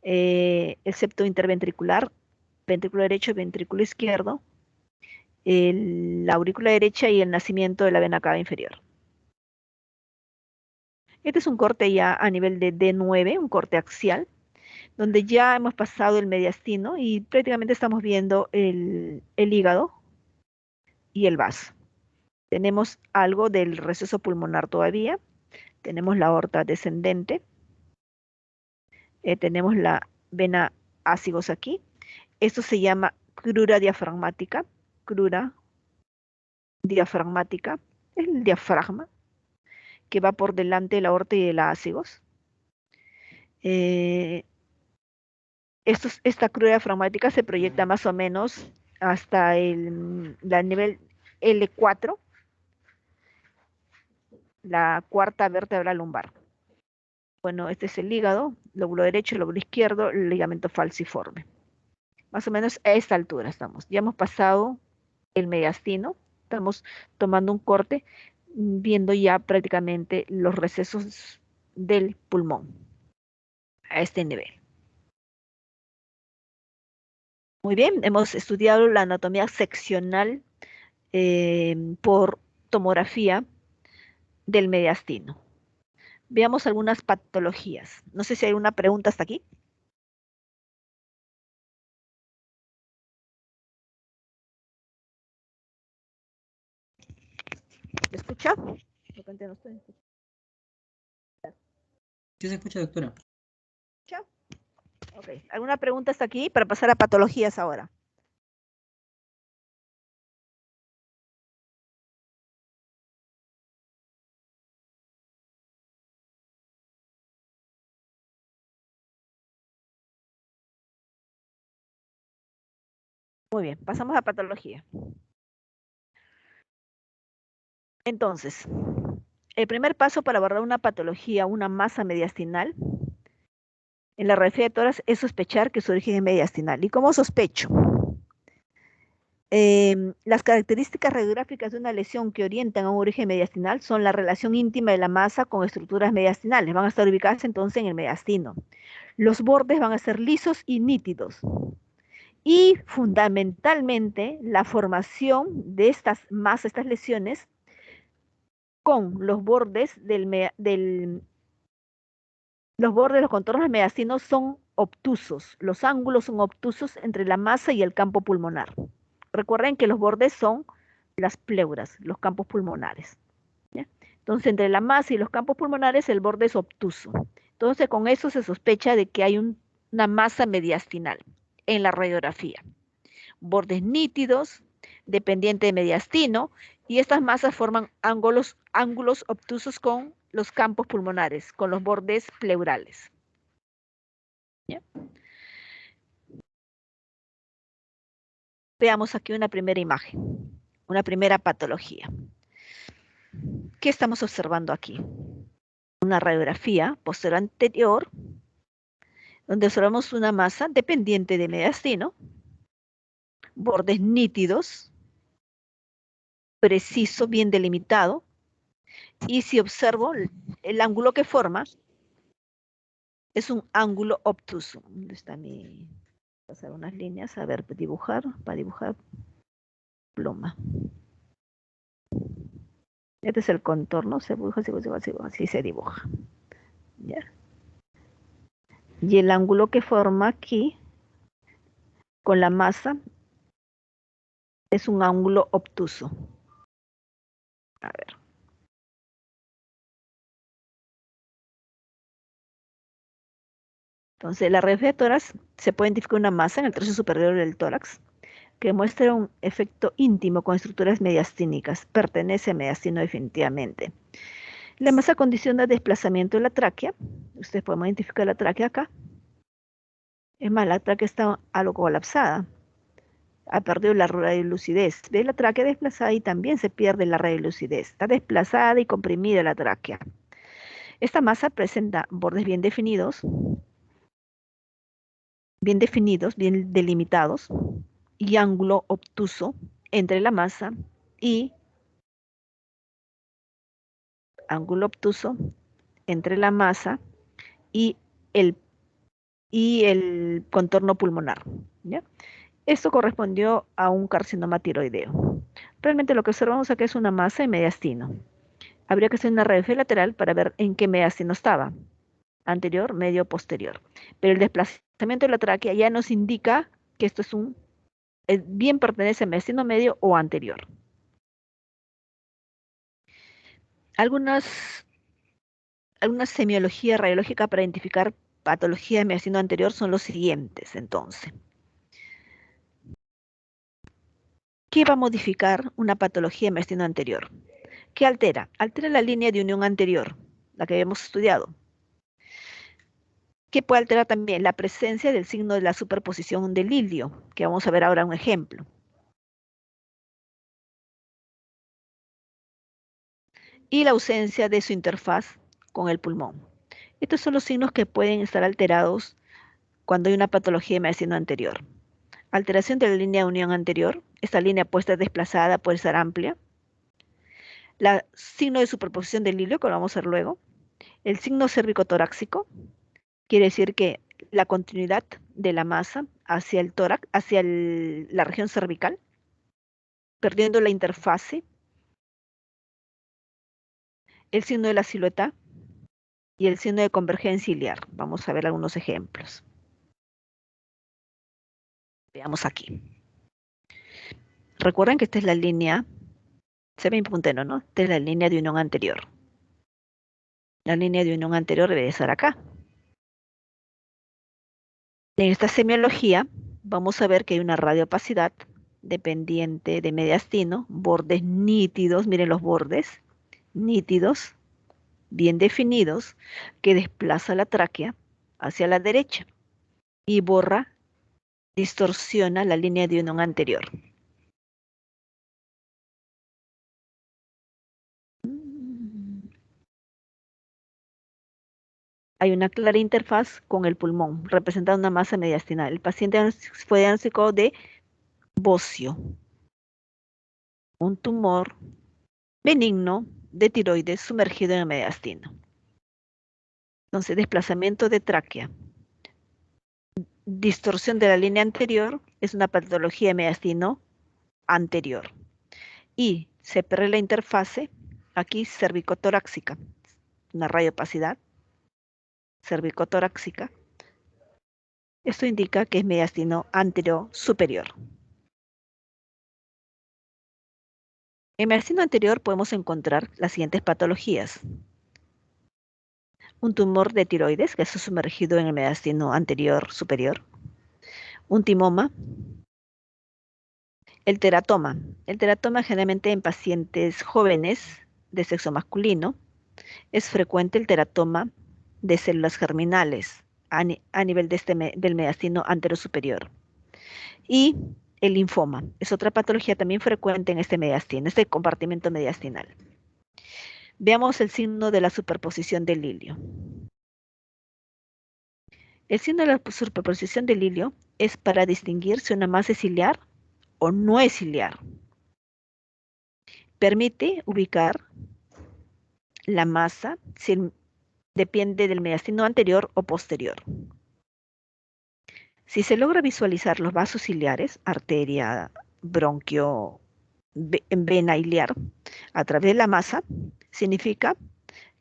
el septo interventricular, ventrículo derecho y ventrículo izquierdo, la aurícula derecha y el nacimiento de la vena cava inferior. Este es un corte ya a nivel de D9, un corte axial, donde ya hemos pasado el mediastino y prácticamente estamos viendo el hígado y el vaso. Tenemos algo del receso pulmonar todavía, tenemos la aorta descendente, tenemos la vena ácigos aquí. Esto se llama crura diafragmática, es el diafragma que va por delante de la aorta y de la ácigos. Esta crura diafragmática se proyecta más o menos hasta el nivel L4, la cuarta vértebra lumbar. Bueno, este es el hígado, lóbulo derecho, lóbulo izquierdo, el ligamento falciforme. Más o menos a esta altura estamos. Ya hemos pasado el mediastino, estamos tomando un corte, viendo ya prácticamente los recesos del pulmón a este nivel. Muy bien, hemos estudiado la anatomía seccional por tomografía del mediastino. Veamos algunas patologías. No sé si hay una pregunta hasta aquí. ¿Me escucha? De repente no estoy. Sí se escucha, doctora. ¿Escucha? Ok. ¿Alguna pregunta hasta aquí para pasar a patologías ahora? Muy bien, pasamos a patología. Entonces, el primer paso para abordar una patología, una masa mediastinal, en la radiografía de tórax es sospechar que su origen es mediastinal. ¿Y cómo sospecho? Las características radiográficas de una lesión que orientan a un origen mediastinal son la relación íntima de la masa con estructuras mediastinales. Van a estar ubicadas entonces en el mediastino. Los bordes van a ser lisos y nítidos. Y fundamentalmente la formación de estas masas, estas lesiones, con los bordes los bordes, los contornos mediastinos son obtusos. Los ángulos son obtusos entre la masa y el campo pulmonar. Recuerden que los bordes son las pleuras, los campos pulmonares. ¿Ya? Entonces, entre la masa y los campos pulmonares, el borde es obtuso. Entonces, con eso se sospecha de que hay una masa mediastinal en la radiografía. Bordes nítidos, dependiente de mediastino, y estas masas forman ángulos obtusos con los campos pulmonares, con los bordes pleurales. ¿Ya? Veamos aquí una primera imagen, una primera patología. ¿Qué estamos observando aquí? Una radiografía posterior anterior, donde observamos una masa dependiente de mediastino, bordes nítidos, preciso, bien delimitado, y si observo el ángulo que forma, es un ángulo obtuso. ¿Dónde está mi...? Pasar unas líneas, a ver, para dibujar pluma. Este es el contorno, se dibuja, así se dibuja. ¿Ya? Y el ángulo que forma aquí, con la masa, es un ángulo obtuso. A ver. Entonces, la radiografía de tórax se puede identificar una masa en el tercio superior del tórax que muestra un efecto íntimo con estructuras mediastínicas. Pertenece a mediastino definitivamente. La masa condiciona el desplazamiento de la tráquea. Ustedes pueden identificar la tráquea acá. Es más, la tráquea está algo colapsada. Ha perdido la radiolucidez. ¿Ves la tráquea desplazada y también se pierde la radiolucidez? Está desplazada y comprimida la tráquea. Esta masa presenta bordes bien definidos, bien delimitados y ángulo obtuso entre la masa y ángulo obtuso entre la masa y el, contorno pulmonar, ¿ya? Esto correspondió a un carcinoma tiroideo. Realmente lo que observamos aquí es una masa y mediastino. Habría que hacer una radiografía lateral para ver en qué mediastino estaba, anterior, medio o posterior. Pero el desplazamiento de la tráquea ya nos indica que esto bien pertenece al mediastino medio o anterior. Algunas semiología radiológica para identificar patología de mediastino anterior son los siguientes, entonces. ¿Qué va a modificar una patología de mediastino anterior? ¿Qué altera? Altera la línea de unión anterior, la que habíamos estudiado. ¿Qué puede alterar también? La presencia del signo de la superposición del hilio, que vamos a ver ahora un ejemplo. Y la ausencia de su interfaz con el pulmón. Estos son los signos que pueden estar alterados cuando hay una patología de mediastino anterior. Alteración de la línea de unión anterior. Esta línea puede estar desplazada, puede estar amplia. El signo de superposición del hilio, que lo vamos a ver luego. El signo cérvico-torácico. Quiere decir que la continuidad de la masa hacia el tórax, hacia la región cervical, perdiendo la interfase. El signo de la silueta y el signo de convergencia iliar. Vamos a ver algunos ejemplos. Veamos aquí. Recuerden que esta es la línea, se ve en puntero, ¿no? Esta es la línea de unión anterior. La línea de unión anterior debe estar acá. En esta semiología vamos a ver que hay una radiopacidad dependiente de mediastino, bordes nítidos, miren los bordes, nítidos, bien definidos, que desplaza la tráquea hacia la derecha y distorsiona la línea de unión anterior. Hay una clara interfaz con el pulmón, representando una masa mediastinal. El paciente fue diagnosticado de bocio, un tumor benigno de tiroides sumergido en el mediastino. Entonces, desplazamiento de tráquea. Distorsión de la línea anterior es una patología de mediastino anterior. Y se pierde la interfase, aquí cervicotorácica, una radiopacidad cervicotorácica. Esto indica que es mediastino anterior superior. En mediastino anterior podemos encontrar las siguientes patologías. Un tumor de tiroides que está sumergido en el mediastino anterior superior. Un timoma. El teratoma. El teratoma generalmente en pacientes jóvenes de sexo masculino. Es frecuente el teratoma de células germinales a nivel del mediastino anterior superior. Y el linfoma es otra patología también frecuente en este mediastino, este compartimento mediastinal. Veamos el signo de la superposición del hilio. El signo de la superposición del hilio es para distinguir si una masa es ciliar o no es ciliar. Permite ubicar la masa si depende del mediastino anterior o posterior. Si se logra visualizar los vasos ciliares, arteria, bronquio, vena iliar, a través de la masa, significa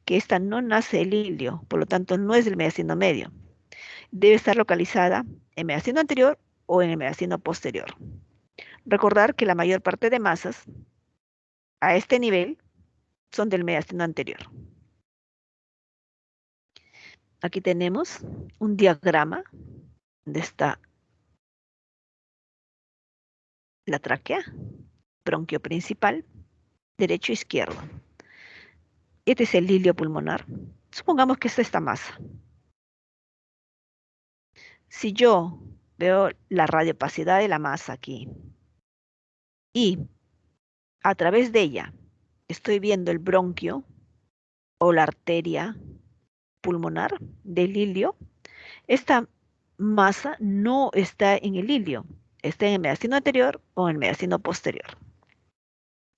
que esta no nace del hilio, por lo tanto no es del mediastino medio. Debe estar localizada en el mediastino anterior o en el mediastino posterior. Recordar que la mayor parte de masas a este nivel son del mediastino anterior. Aquí tenemos un diagrama donde está la tráquea, bronquio principal, derecho e izquierdo. Este es el hilio pulmonar. Supongamos que es esta masa. Si yo veo la radiopacidad de la masa aquí y a través de ella estoy viendo el bronquio o la arteria pulmonar del hilio, esta masa no está en el hilio, esté en el mediastino anterior o en el mediastino posterior.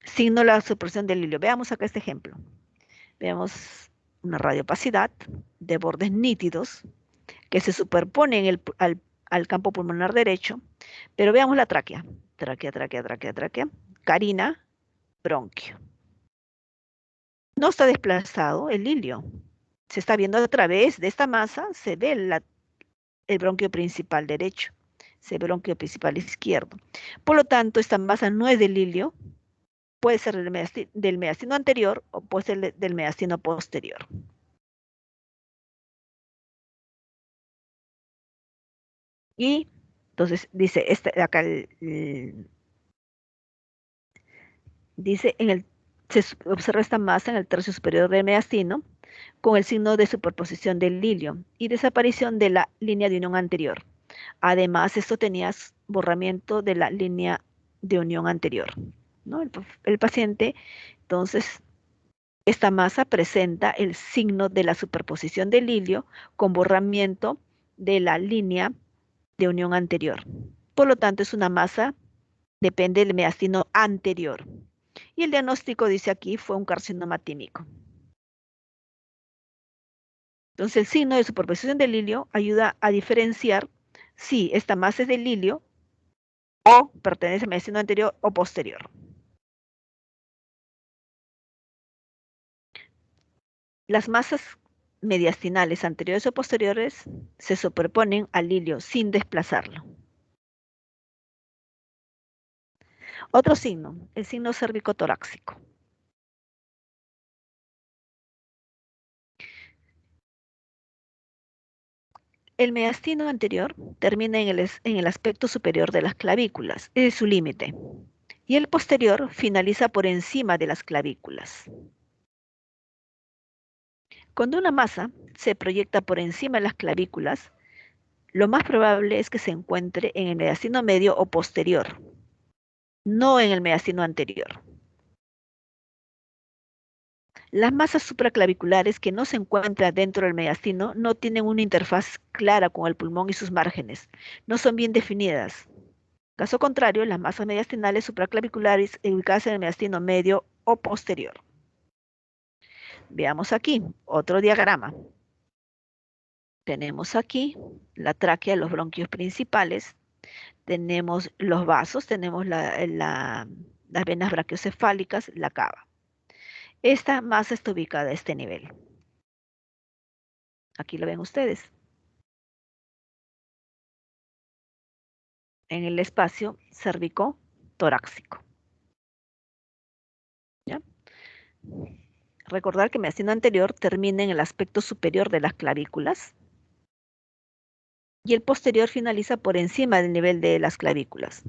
Signo de la superposición del hilio. Veamos acá este ejemplo. Veamos una radiopacidad de bordes nítidos que se superponen al campo pulmonar derecho, pero veamos la tráquea. Tráquea, carina, bronquio. No está desplazado el hilio. Se está viendo a través de esta masa, se ve el bronquio principal derecho, se ve el bronquio principal izquierdo. Por lo tanto, esta masa no es del hilio, puede ser del mediastino anterior o puede ser del mediastino posterior. Y entonces dice, acá dice, se observa esta masa en el tercio superior del mediastino con el signo de superposición del hilio y desaparición de la línea de unión anterior. Además, esto tenía borramiento de la línea de unión anterior, ¿no? El paciente, entonces, esta masa presenta el signo de la superposición del hilio con borramiento de la línea de unión anterior. Por lo tanto, es una masa, depende del mediastino anterior. Y el diagnóstico, dice aquí, fue un carcinoma tímico. Entonces, el signo de superposición del hilio ayuda a diferenciar si esta masa es del hilio o pertenece al mediastino anterior o posterior. Las masas mediastinales anteriores o posteriores se superponen al hilio sin desplazarlo. Otro signo, el signo cérvico-torácico. El mediastino anterior termina en el aspecto superior de las clavículas, es su límite, y el posterior finaliza por encima de las clavículas. Cuando una masa se proyecta por encima de las clavículas, lo más probable es que se encuentre en el mediastino medio o posterior, no en el mediastino anterior. Las masas supraclaviculares que no se encuentran dentro del mediastino no tienen una interfaz clara con el pulmón y sus márgenes, no son bien definidas. Caso contrario, las masas mediastinales supraclaviculares ubicadas en el mediastino medio o posterior. Veamos aquí otro diagrama. Tenemos aquí la tráquea, los bronquios principales, tenemos los vasos, tenemos las venas brachiocefálicas, la cava. Esta masa está ubicada a este nivel. Aquí lo ven ustedes. En el espacio cérvico-torácico. ¿Ya? Recordar que el mediastino anterior termina en el aspecto superior de las clavículas y el posterior finaliza por encima del nivel de las clavículas.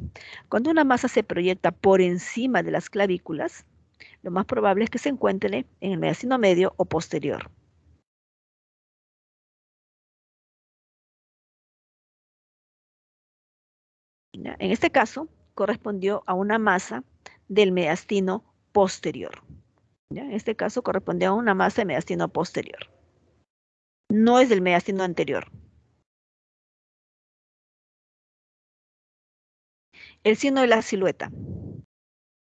Cuando una masa se proyecta por encima de las clavículas, lo más probable es que se encuentre en el mediastino medio o posterior. ¿Ya? En este caso, correspondió a una masa del mediastino posterior. ¿Ya? En este caso, correspondió a una masa del mediastino posterior. No es del mediastino anterior. El signo de la silueta.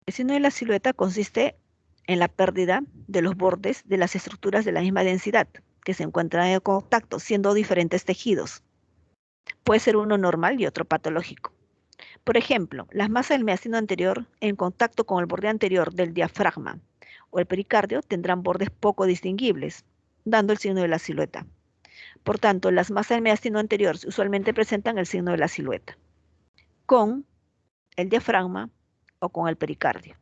El signo de la silueta consiste en la pérdida de los bordes de las estructuras de la misma densidad que se encuentran en contacto, siendo diferentes tejidos. Puede ser uno normal y otro patológico. Por ejemplo, las masas del mediastino anterior en contacto con el borde anterior del diafragma o el pericardio tendrán bordes poco distinguibles, dando el signo de la silueta. Por tanto, las masas del mediastino anterior usualmente presentan el signo de la silueta, con el diafragma o con el pericardio.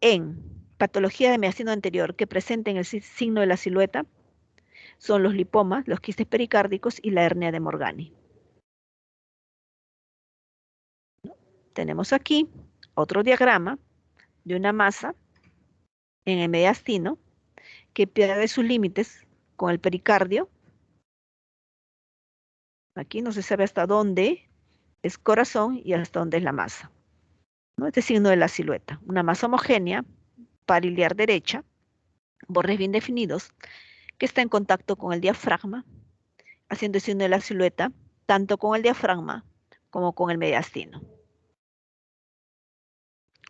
En patología de mediastino anterior que presenten el signo de la silueta son los lipomas, los quistes pericárdicos y la hernia de Morgani. Tenemos aquí otro diagrama de una masa en el mediastino que pierde sus límites con el pericardio. Aquí no se sabe hasta dónde es corazón y hasta dónde es la masa. ¿No? Este signo de la silueta. Una masa homogénea, pariliar derecha, bordes bien definidos, que está en contacto con el diafragma, haciendo el signo de la silueta tanto con el diafragma como con el mediastino.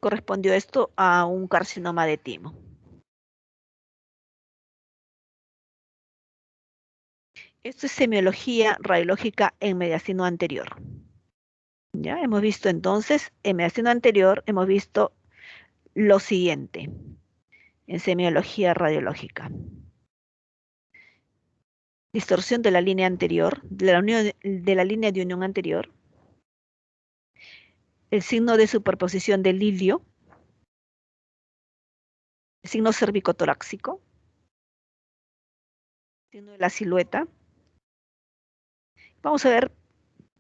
Correspondió esto a un carcinoma de timo. Esto es semiología radiológica en mediastino anterior. Ya hemos visto entonces, en mediastino anterior, hemos visto lo siguiente, en semiología radiológica. Distorsión de la línea anterior, de la línea de unión anterior. El signo de superposición del ilio. El signo cervicotorácico. El signo de la silueta. Vamos a ver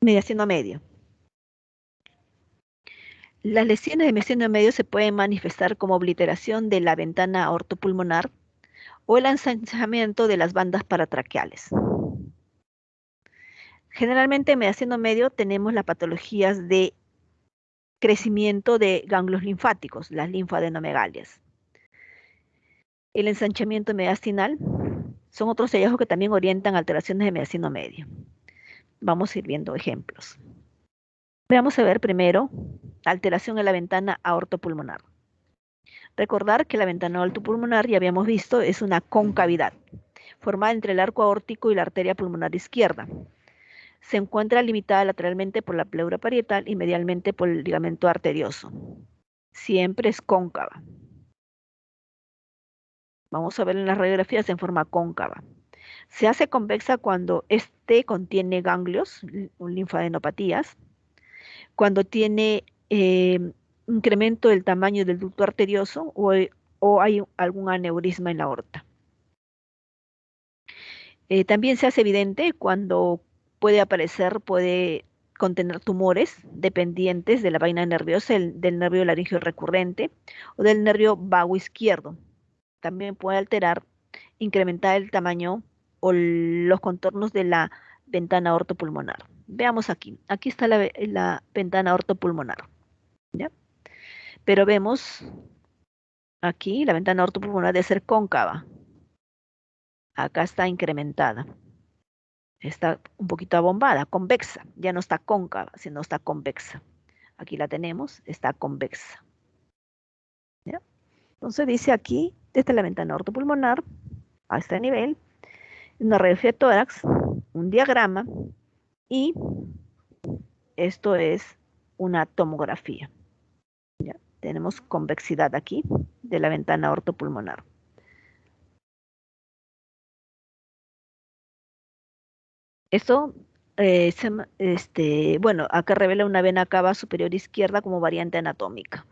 mediastino medio. Las lesiones de mediastino medio se pueden manifestar como obliteración de la ventana aortopulmonar o el ensanchamiento de las bandas paratraqueales. Generalmente en mediastino medio tenemos las patologías de crecimiento de ganglios linfáticos, las linfadenomegalias. El ensanchamiento mediastinal son otros hallazgos que también orientan alteraciones de mediastino medio. Vamos a ir viendo ejemplos. Vamos a ver primero alteración en la ventana aortopulmonar. Recordar que la ventana aortopulmonar, ya habíamos visto, es una concavidad formada entre el arco aórtico y la arteria pulmonar izquierda. Se encuentra limitada lateralmente por la pleura parietal y medialmente por el ligamento arterioso. Siempre es cóncava. Vamos a ver en las radiografías en forma cóncava. Se hace convexa cuando este contiene ganglios, linfadenopatías, cuando tiene incremento del tamaño del ducto arterioso o hay algún aneurisma en la aorta. También se hace evidente cuando puede contener tumores dependientes de la vaina nerviosa, del nervio laringeo recurrente o del nervio vago izquierdo. También puede alterar, incrementar el tamaño o los contornos de la ventana aortopulmonar. Veamos aquí. Aquí está la ventana aortopulmonar. ¿Ya? Pero vemos aquí la ventana aortopulmonar debe ser cóncava. Acá está incrementada. Está un poquito abombada, convexa. Ya no está cóncava, sino está convexa. Aquí la tenemos, está convexa. ¿Ya? Entonces dice aquí, esta es la ventana aortopulmonar, a este nivel, una radiografía de tórax, un diagrama y esto es una tomografía. ¿Ya? Tenemos convexidad aquí de la ventana aortopulmonar. Esto, bueno, acá revela una vena cava superior izquierda como variante anatómica.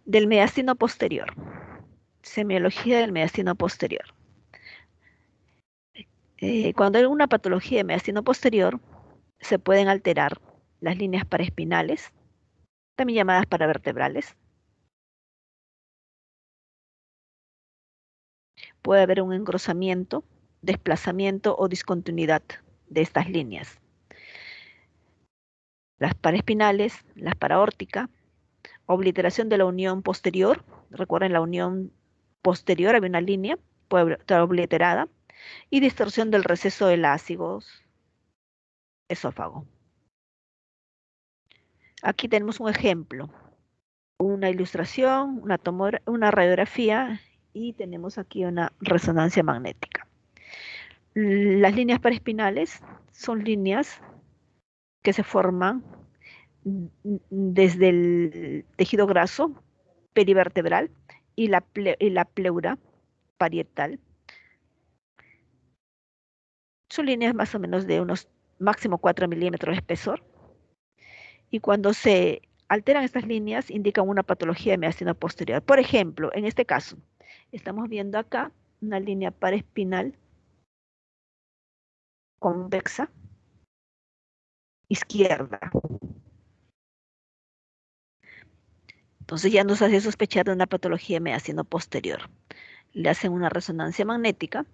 Del mediastino posterior. Semiología del mediastino posterior. Cuando hay una patología de mediastino posterior, se pueden alterar las líneas paraespinales, también llamadas paravertebrales. Puede haber un engrosamiento, desplazamiento o discontinuidad de estas líneas. Las paraespinales, las paraórticas, obliteración de la unión posterior. Recuerden, la unión posterior había una línea, puede estar obliterada. Y distorsión del receso del ácido esófago. Aquí tenemos un ejemplo, una ilustración, una radiografía y tenemos aquí una resonancia magnética. Las líneas paraespinales son líneas que se forman desde el tejido graso perivertebral y la pleura parietal. Son líneas más o menos de unos máximo 4 milímetros de espesor. Y cuando se alteran estas líneas, indican una patología de mediastino posterior. Por ejemplo, en este caso, estamos viendo acá una línea paraespinal convexa izquierda. Entonces ya nos hace sospechar de una patología de mediastino posterior. Le hacen una resonancia magnética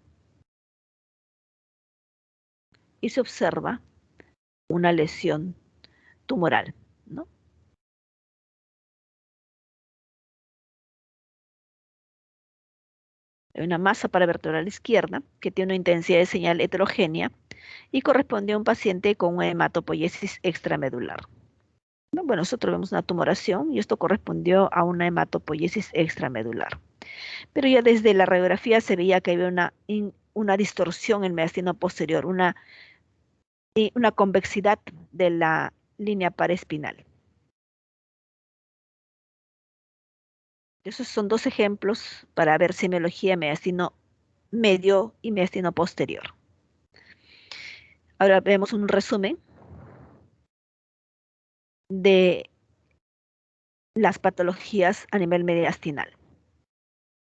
y se observa una lesión tumoral, ¿no? una masa paravertebral izquierda que tiene una intensidad de señal heterogénea y corresponde a un paciente con una hematopoiesis extramedular. Bueno, nosotros vemos una tumoración y esto correspondió a una hematopoiesis extramedular. Pero ya desde la radiografía se veía que había una distorsión en el mediastino posterior, una convexidad de la línea paraespinal. Esos son dos ejemplos para ver semiología mediastino medio y mediastino posterior. Ahora vemos un resumen de las patologías a nivel mediastinal.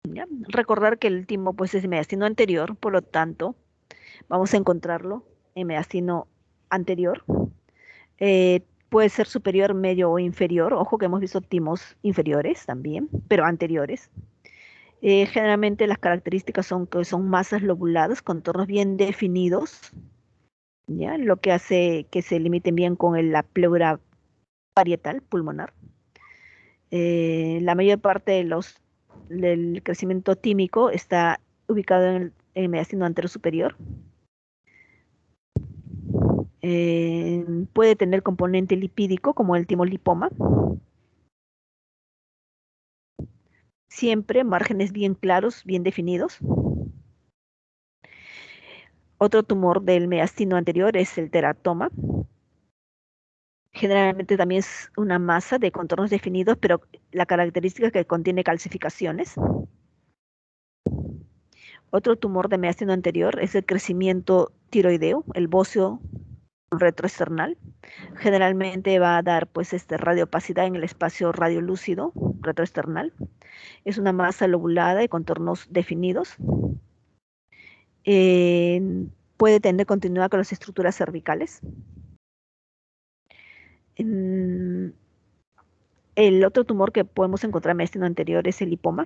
¿Ya? Recordar que el timo pues, es mediastino anterior, por lo tanto, vamos a encontrarlo en mediastino anterior. Puede ser superior, medio o inferior. Ojo que hemos visto timos inferiores también, pero anteriores. Generalmente las características son que son masas lobuladas, contornos bien definidos, ¿ya? Lo que hace que se limiten bien con la pleura parietal pulmonar. La mayor parte del crecimiento tímico está ubicado en el mediastino anterior superior. Puede tener componente lipídico como el timolipoma. Siempre márgenes bien claros, bien definidos. Otro tumor del mediastino anterior es el teratoma. Generalmente también es una masa de contornos definidos, pero la característica es que contiene calcificaciones. Otro tumor de mediastino anterior es el crecimiento tiroideo, el bóceo retroesternal. Generalmente va a dar pues radiopacidad en el espacio radiolúcido retroesternal. Es una masa lobulada de contornos definidos. Puede tener continuidad con las estructuras cervicales. El otro tumor que podemos encontrar en mediastino anterior es el lipoma.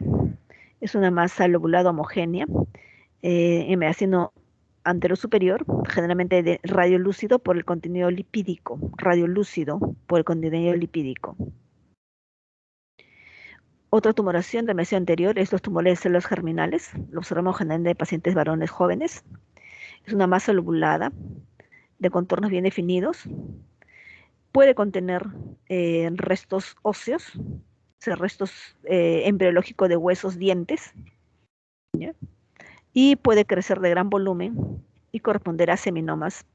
Es una masa lobulada homogénea en mediastino anterior superior, generalmente de radiolúcido por el contenido lipídico. Radiolúcido por el contenido lipídico. Otra tumoración del mediastino anterior es los tumores de células germinales. Lo observamos generalmente en pacientes varones jóvenes. Es una masa lobulada de contornos bien definidos. Puede contener restos óseos, o sea, restos embriológicos de huesos, dientes, ¿ya? Y puede crecer de gran volumen y corresponder a seminomas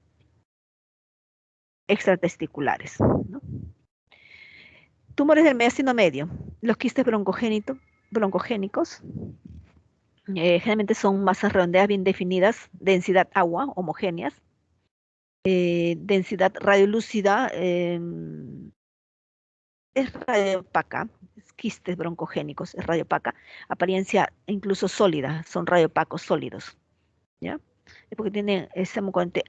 extratesticulares, ¿no? Tumores del mediastino medio. Los quistes broncogénicos generalmente son masas redondeadas bien definidas, densidad agua, homogéneas, densidad radiolúcida, es radiopaca, quistes broncogénicos, es radiopaca, apariencia incluso sólida, son radiopacos sólidos, ¿ya? Es porque tienen ese componente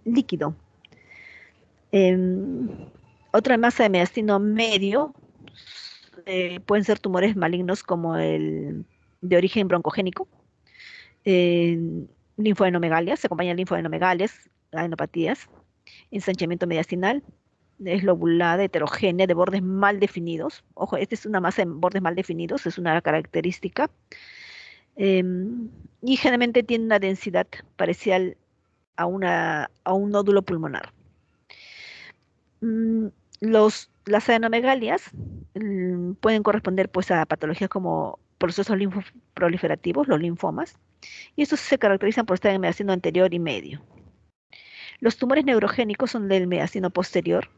líquido. Otra masa de mediastino medio pueden ser tumores malignos como el de origen broncogénico, linfoadenomegalias, se acompaña de linfoadenomegalias, adenopatías, ensanchamiento mediastinal, es lobulada, heterogénea, de bordes mal definidos. Ojo, esta es una masa de bordes mal definidos, es una característica. Y generalmente tiene una densidad parecida a un nódulo pulmonar. Las adenomegalias pueden corresponder pues, a patologías como procesos linfoproliferativos, los linfomas, y estos se caracterizan por estar en el mediastino anterior y medio. Los tumores neurogénicos son del mediastino posterior.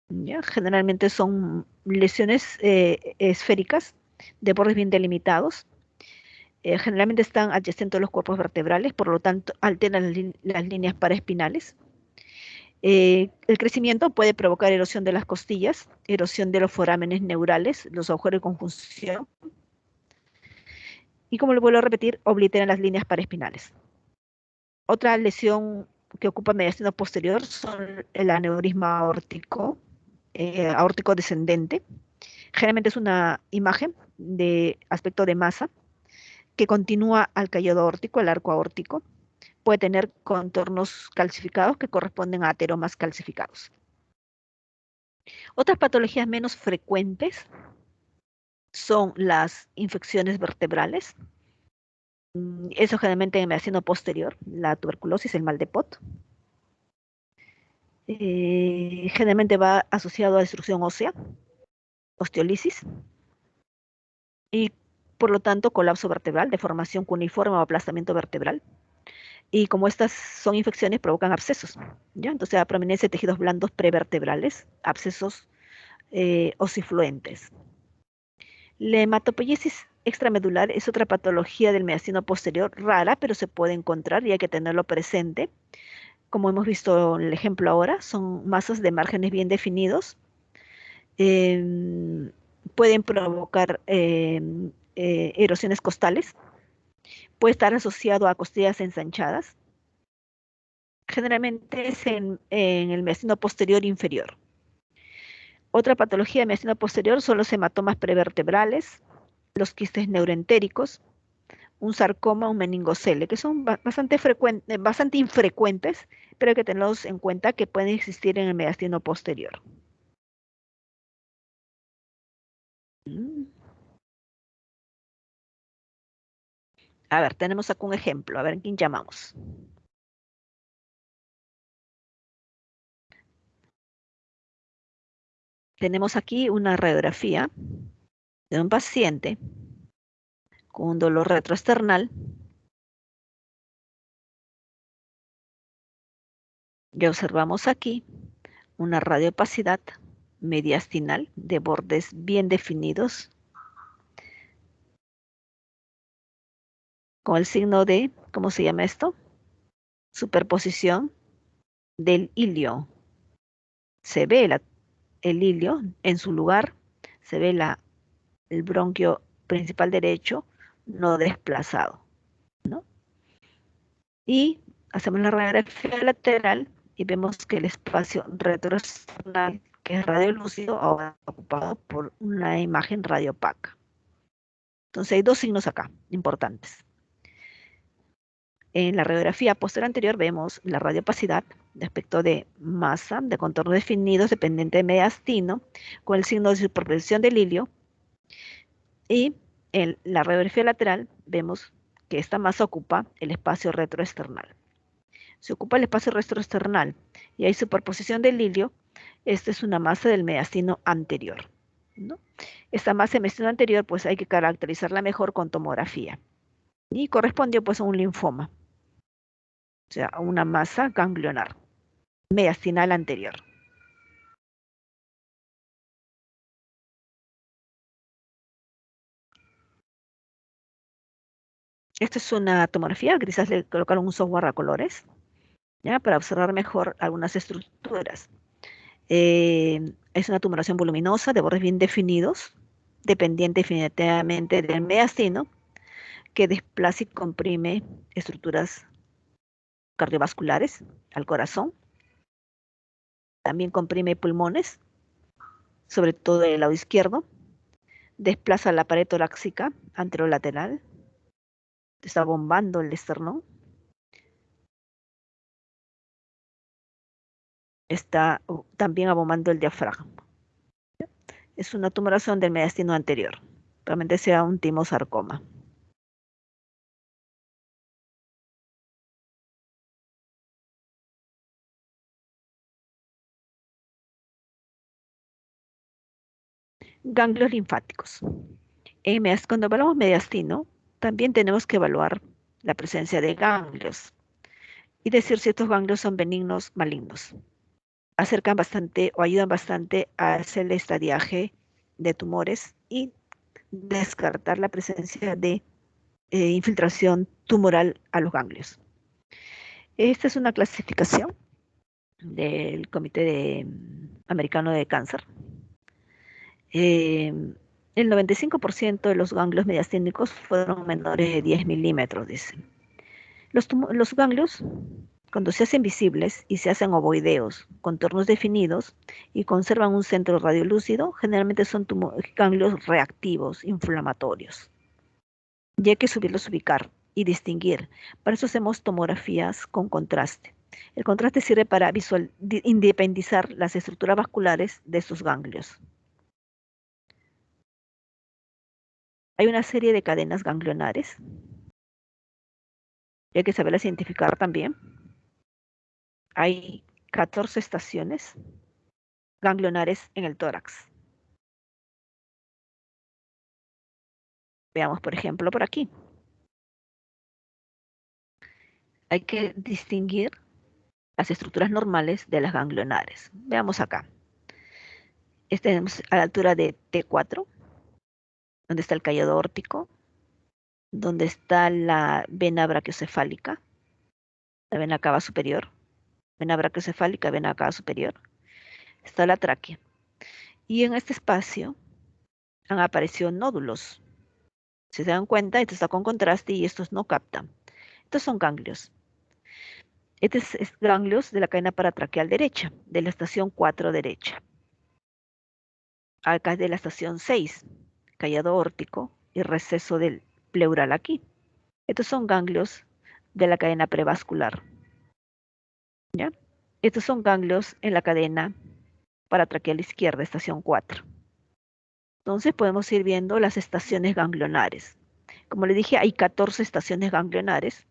¿Ya? Generalmente son lesiones esféricas de bordes bien delimitados. Generalmente están adyacentes a los cuerpos vertebrales, por lo tanto alteran las líneas paraespinales. El crecimiento puede provocar erosión de las costillas, erosión de los forámenes neurales, los agujeros de conjunción. Y como lo vuelvo a repetir, obliteran las líneas paraespinales. Otra lesión que ocupa mediastino posterior son el aneurisma aórtico descendente. Generalmente es una imagen de aspecto de masa que continúa al callado aórtico, al arco aórtico. Puede tener contornos calcificados que corresponden a ateromas calcificados. Otras patologías menos frecuentes son las infecciones vertebrales. Eso generalmente en el mediastino posterior, la tuberculosis, el mal de Pot. Generalmente va asociado a destrucción ósea, osteolisis, y por lo tanto colapso vertebral, deformación cuneiforme o aplastamiento vertebral. Y como estas son infecciones, provocan abscesos, ¿ya? Entonces, a prominencia de tejidos blandos prevertebrales, abscesos osifluentes. La hematopoiesis extramedular es otra patología del mediastino posterior, rara, pero se puede encontrar y hay que tenerlo presente. Como hemos visto en el ejemplo ahora, son masas de márgenes bien definidos. Eh, Pueden provocar erosiones costales. Puede estar asociado a costillas ensanchadas. Generalmente es en el mediastino posterior inferior. Otra patología del mediastino posterior son los hematomas prevertebrales, los quistes neuroentéricos, un sarcoma, un meningocele, que son bastante infrecuentes, pero hay que tenerlos en cuenta que pueden existir en el mediastino posterior. Mm. A ver, tenemos acá un ejemplo. A ver, ¿a quién llamamos? Tenemos aquí una radiografía de un paciente con un dolor retroesternal. Ya observamos aquí una radiopacidad mediastinal de bordes bien definidos con el signo de, ¿cómo se llama esto? Superposición del hilio. Se ve el hilio en su lugar, se ve el bronquio principal derecho no desplazado, ¿no? Y hacemos la radiografía lateral y vemos que el espacio retroesternal, que es radiolúcido, ahora está ocupado por una imagen radiopaca. Entonces hay dos signos acá importantes. En la radiografía posterior anterior vemos la radiopacidad de aspecto de masa, de contornos definidos, dependiente de mediastino, con el signo de superposición del hilio. Y en la radiografía lateral vemos que esta masa ocupa el espacio retroesternal. Se ocupa el espacio retroesternal y hay superposición del hilio. Esta es una masa del mediastino anterior, ¿no? Esta masa del mediastino anterior pues hay que caracterizarla mejor con tomografía. Y correspondió pues a un linfoma, o sea, a una masa ganglionar mediastinal anterior. Esta es una tomografía, quizás le colocaron un software a colores, ¿ya? Para observar mejor algunas estructuras. Es una tumoración voluminosa de bordes bien definidos, dependiente definitivamente del mediastino, que desplaza y comprime estructuras cardiovasculares al corazón. También comprime pulmones, sobre todo del lado izquierdo. Desplaza la pared torácica anterolateral. Está bombando el esternón. Está también abombando el diafragma. Es una tumoración del mediastino anterior. Probablemente sea un timosarcoma. Ganglios linfáticos. Cuando hablamos mediastino, también tenemos que evaluar la presencia de ganglios y decir si estos ganglios son benignos, malignos. Acercan bastante o ayudan bastante a hacer el estadiaje de tumores y descartar la presencia de infiltración tumoral a los ganglios. Esta es una clasificación del Comité Americano de Cáncer. El 95% de los ganglios mediastínicos fueron menores de 10 milímetros, dice. Los ganglios, cuando se hacen visibles y se hacen ovoideos, contornos definidos y conservan un centro radiolúcido, generalmente son ganglios reactivos, inflamatorios. Y hay que subirlos, ubicar y distinguir. Para eso hacemos tomografías con contraste. El contraste sirve para independizar las estructuras vasculares de sus ganglios. Hay una serie de cadenas ganglionares. Y hay que saberlas identificar también. Hay 14 estaciones ganglionares en el tórax. Veamos, por ejemplo, por aquí. Hay que distinguir las estructuras normales de las ganglionares. Veamos acá. Tenemos a la altura de T4, donde está el callado órtico, donde está la vena brachiocefálica, la vena cava superior, vena brachiocefálica, vena cava superior. Está la tráquea. Y en este espacio han aparecido nódulos. Si se dan cuenta, esto está con contraste y estos no captan. Estos son ganglios. Estos es ganglios de la cadena paratraqueal derecha, de la estación 4 derecha. Acá es de la estación 6, callado órtico y receso del pleural aquí. Estos son ganglios de la cadena prevascular. ¿Ya? Estos son ganglios en la cadena paratraqueal izquierda, estación 4. Entonces podemos ir viendo las estaciones ganglionares. Como les dije, hay 14 estaciones ganglionares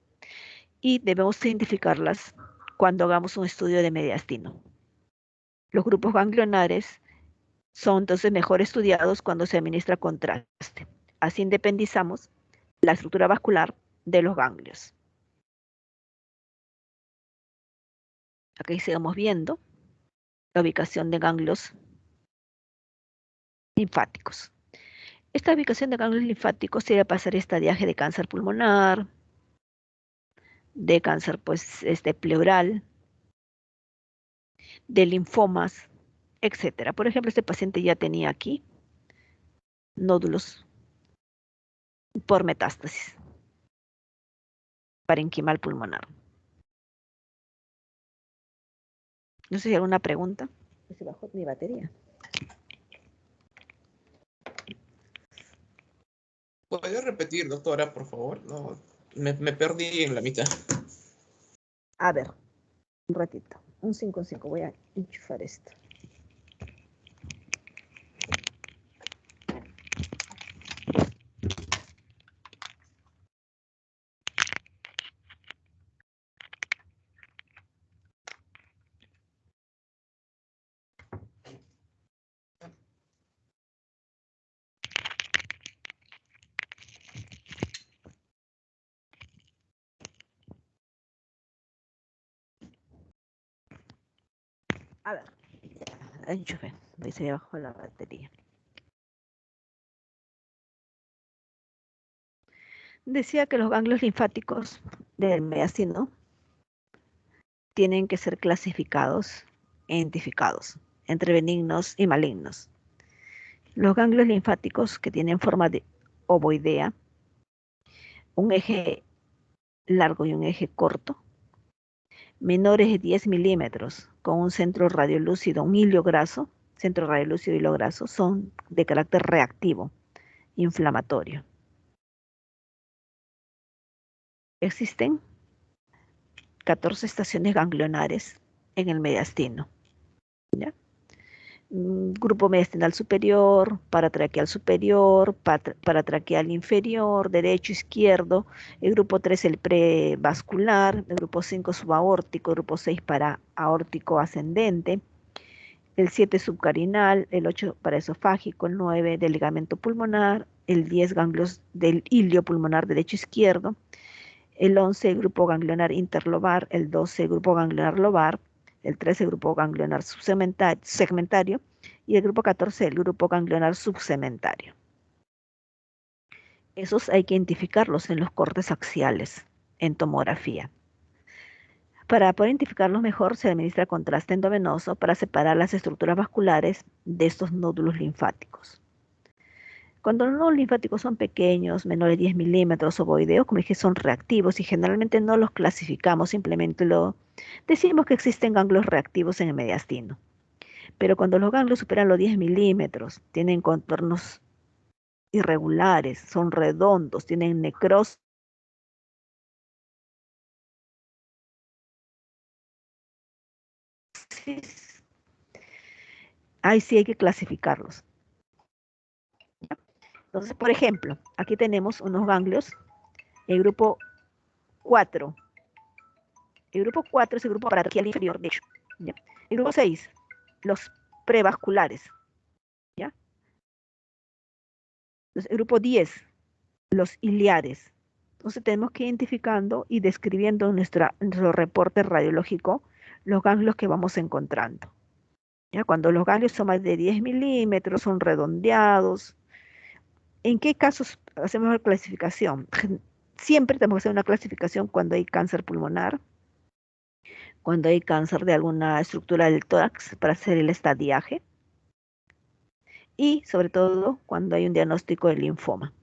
y debemos identificarlas cuando hagamos un estudio de mediastino. Los grupos ganglionares son entonces mejor estudiados cuando se administra contraste. Así independizamos la estructura vascular de los ganglios. Aquí seguimos viendo la ubicación de ganglios linfáticos. Esta ubicación de ganglios linfáticos sirve para hacer estadiaje de cáncer pulmonar, de cáncer pleural, de linfomas, etcétera. Por ejemplo, este paciente ya tenía aquí nódulos por metástasis parenquimal pulmonar. No sé si hay alguna pregunta. Se bajó mi batería. ¿Puede repetir, doctora, por favor? No, me perdí en la mitad. A ver, un ratito. Un 5 en 5. Voy a enchufar esto. A ver, enchufe. Ahí se bajó la batería. Decía que los ganglios linfáticos del mediastino tienen que ser clasificados e identificados entre benignos y malignos. Los ganglios linfáticos que tienen forma de ovoidea, un eje largo y un eje corto, menores de 10 milímetros, con un centro radiolúcido, un hilo graso, centro radiolúcido hilo graso, son de carácter reactivo, inflamatorio. Existen 14 estaciones ganglionares en el mediastino. ¿Ya? Grupo mediastinal superior, paratraqueal superior, paratraqueal inferior, derecho, izquierdo, el grupo 3 el prevascular, el grupo 5 subaórtico, el grupo 6 paraórtico ascendente, el 7 subcarinal, el 8 paraesofágico, el 9 del ligamento pulmonar, el 10 ganglios del ilio pulmonar derecho izquierdo, el 11 el grupo ganglionar interlobar, el 12 el grupo ganglionar lobar, el 13 el grupo ganglionar segmentario y el grupo 14 el grupo ganglionar subsegmentario. Esos hay que identificarlos en los cortes axiales, en tomografía. Para poder identificarlos mejor se administra contraste endovenoso para separar las estructuras vasculares de estos nódulos linfáticos. Cuando los nódulos linfáticos son pequeños, menores de 10 milímetros, ovoideos, como dije, son reactivos y generalmente no los clasificamos, simplemente decimos que existen ganglios reactivos en el mediastino. Pero cuando los ganglios superan los 10 milímetros, tienen contornos irregulares, son redondos, tienen necrosis, ahí sí hay que clasificarlos. Entonces, por ejemplo, aquí tenemos unos ganglios, el grupo 4. El grupo 4 es el grupo paratraqueal inferior, de hecho. ¿Ya? El grupo 6, los prevasculares. ¿Ya? Entonces, el grupo 10, los iliares. Entonces tenemos que ir identificando y describiendo en nuestro reporte radiológico los ganglios que vamos encontrando. ¿Ya? Cuando los ganglios son más de 10 milímetros, son redondeados. ¿En qué casos hacemos la clasificación? Siempre tenemos que hacer una clasificación cuando hay cáncer pulmonar, cuando hay cáncer de alguna estructura del tórax para hacer el estadiaje y sobre todo cuando hay un diagnóstico de linfoma.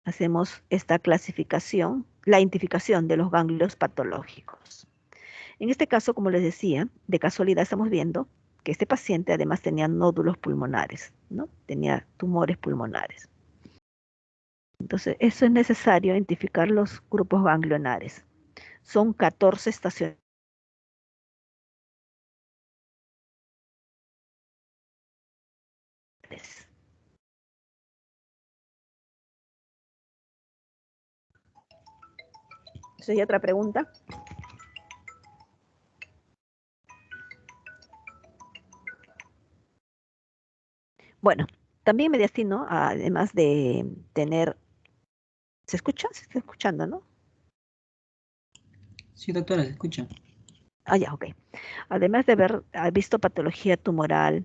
Hacemos esta clasificación, la identificación de los ganglios patológicos. En este caso, como les decía, de casualidad estamos viendo que este paciente además tenía nódulos pulmonares, ¿no? Tenía tumores pulmonares. Entonces, eso es necesario identificar los grupos ganglionares. Son 14 estaciones. Entonces, hay otra pregunta. Bueno, también mediastino, además de tener... ¿Se escucha? Se está escuchando, ¿no? Sí, doctora, se escucha. Ah, ya, ok. Además de haber visto patología tumoral,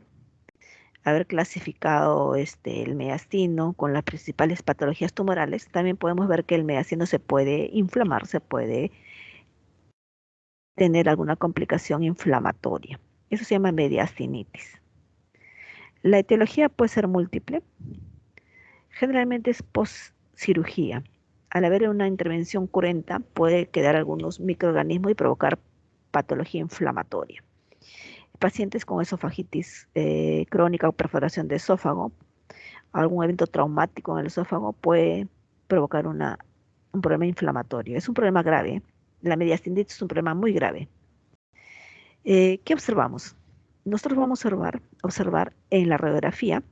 haber clasificado el mediastino con las principales patologías tumorales, también podemos ver que el mediastino se puede inflamar, se puede tener alguna complicación inflamatoria. Eso se llama mediastinitis. La etiología puede ser múltiple. Generalmente es post-cirugía. Al haber una intervención cruenta, puede quedar algunos microorganismos y provocar patología inflamatoria. Pacientes con esofagitis crónica o perforación de esófago, algún evento traumático en el esófago puede provocar un problema inflamatorio. Es un problema grave. La mediastinitis es un problema muy grave. ¿Qué observamos? Nosotros vamos a observar en la radiografía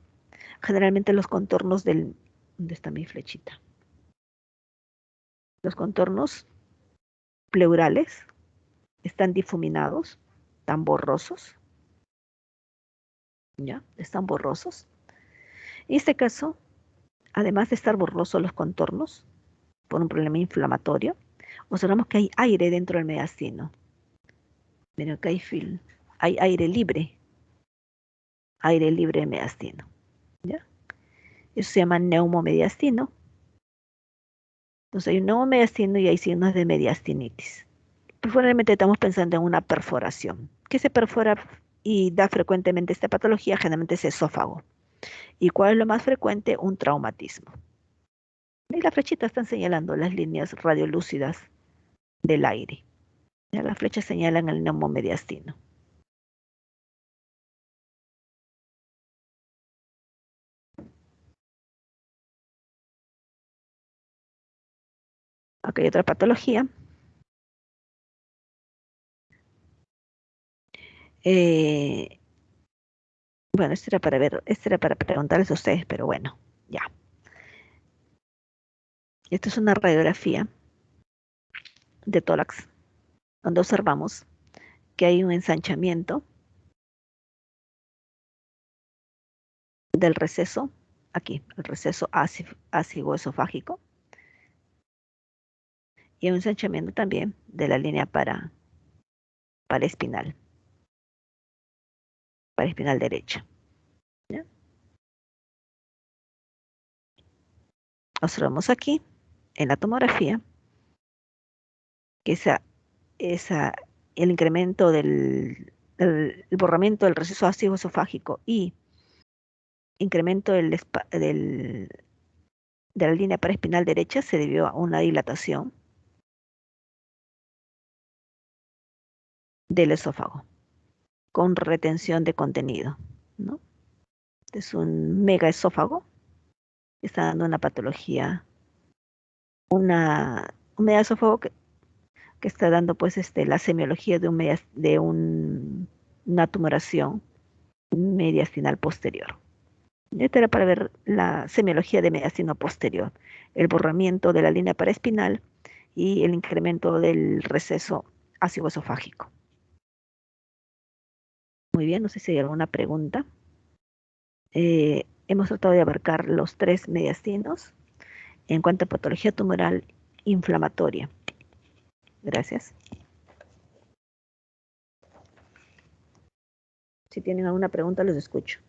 generalmente los contornos del... ¿Dónde está mi flechita? Los contornos pleurales están difuminados, están borrosos. ¿Ya? Están borrosos. En este caso, además de estar borrosos los contornos por un problema inflamatorio, observamos que hay aire dentro del mediastino. Miren que hay aire libre de mediastino. ¿Ya? Eso se llama neumomediastino. Entonces hay un neumomediastino y hay signos de mediastinitis. Preferiblemente estamos pensando en una perforación. ¿Qué se perfora y da frecuentemente esta patología? Generalmente es esófago. ¿Y cuál es lo más frecuente? Un traumatismo. Y las flechitas están señalando las líneas radiolúcidas del aire. Ya las flechas señalan el neumomediastino. Aquí hay otra patología. Bueno, esto era para preguntarles a ustedes, pero bueno, ya. Esta es una radiografía de tórax, donde observamos que hay un ensanchamiento del receso, aquí, el receso ácido-esofágico, y un ensanchamiento también de la línea paraespinal derecha. ¿Ya? Observamos aquí, en la tomografía, que el incremento el borramiento del receso ácido esofágico y incremento de la línea paraespinal derecha se debió a una dilatación del esófago con retención de contenido, ¿no? Es un megaesófago, está dando una patología, un megaesófago que está dando pues la semiología de una tumoración mediastinal posterior. Esto era para ver la semiología de mediastino posterior, el borramiento de la línea paraespinal y el incremento del receso ácido-esofágico. Muy bien, no sé si hay alguna pregunta. Hemos tratado de abarcar los 3 mediastinos en cuanto a patología tumoral inflamatoria. Gracias. Si tienen alguna pregunta, los escucho.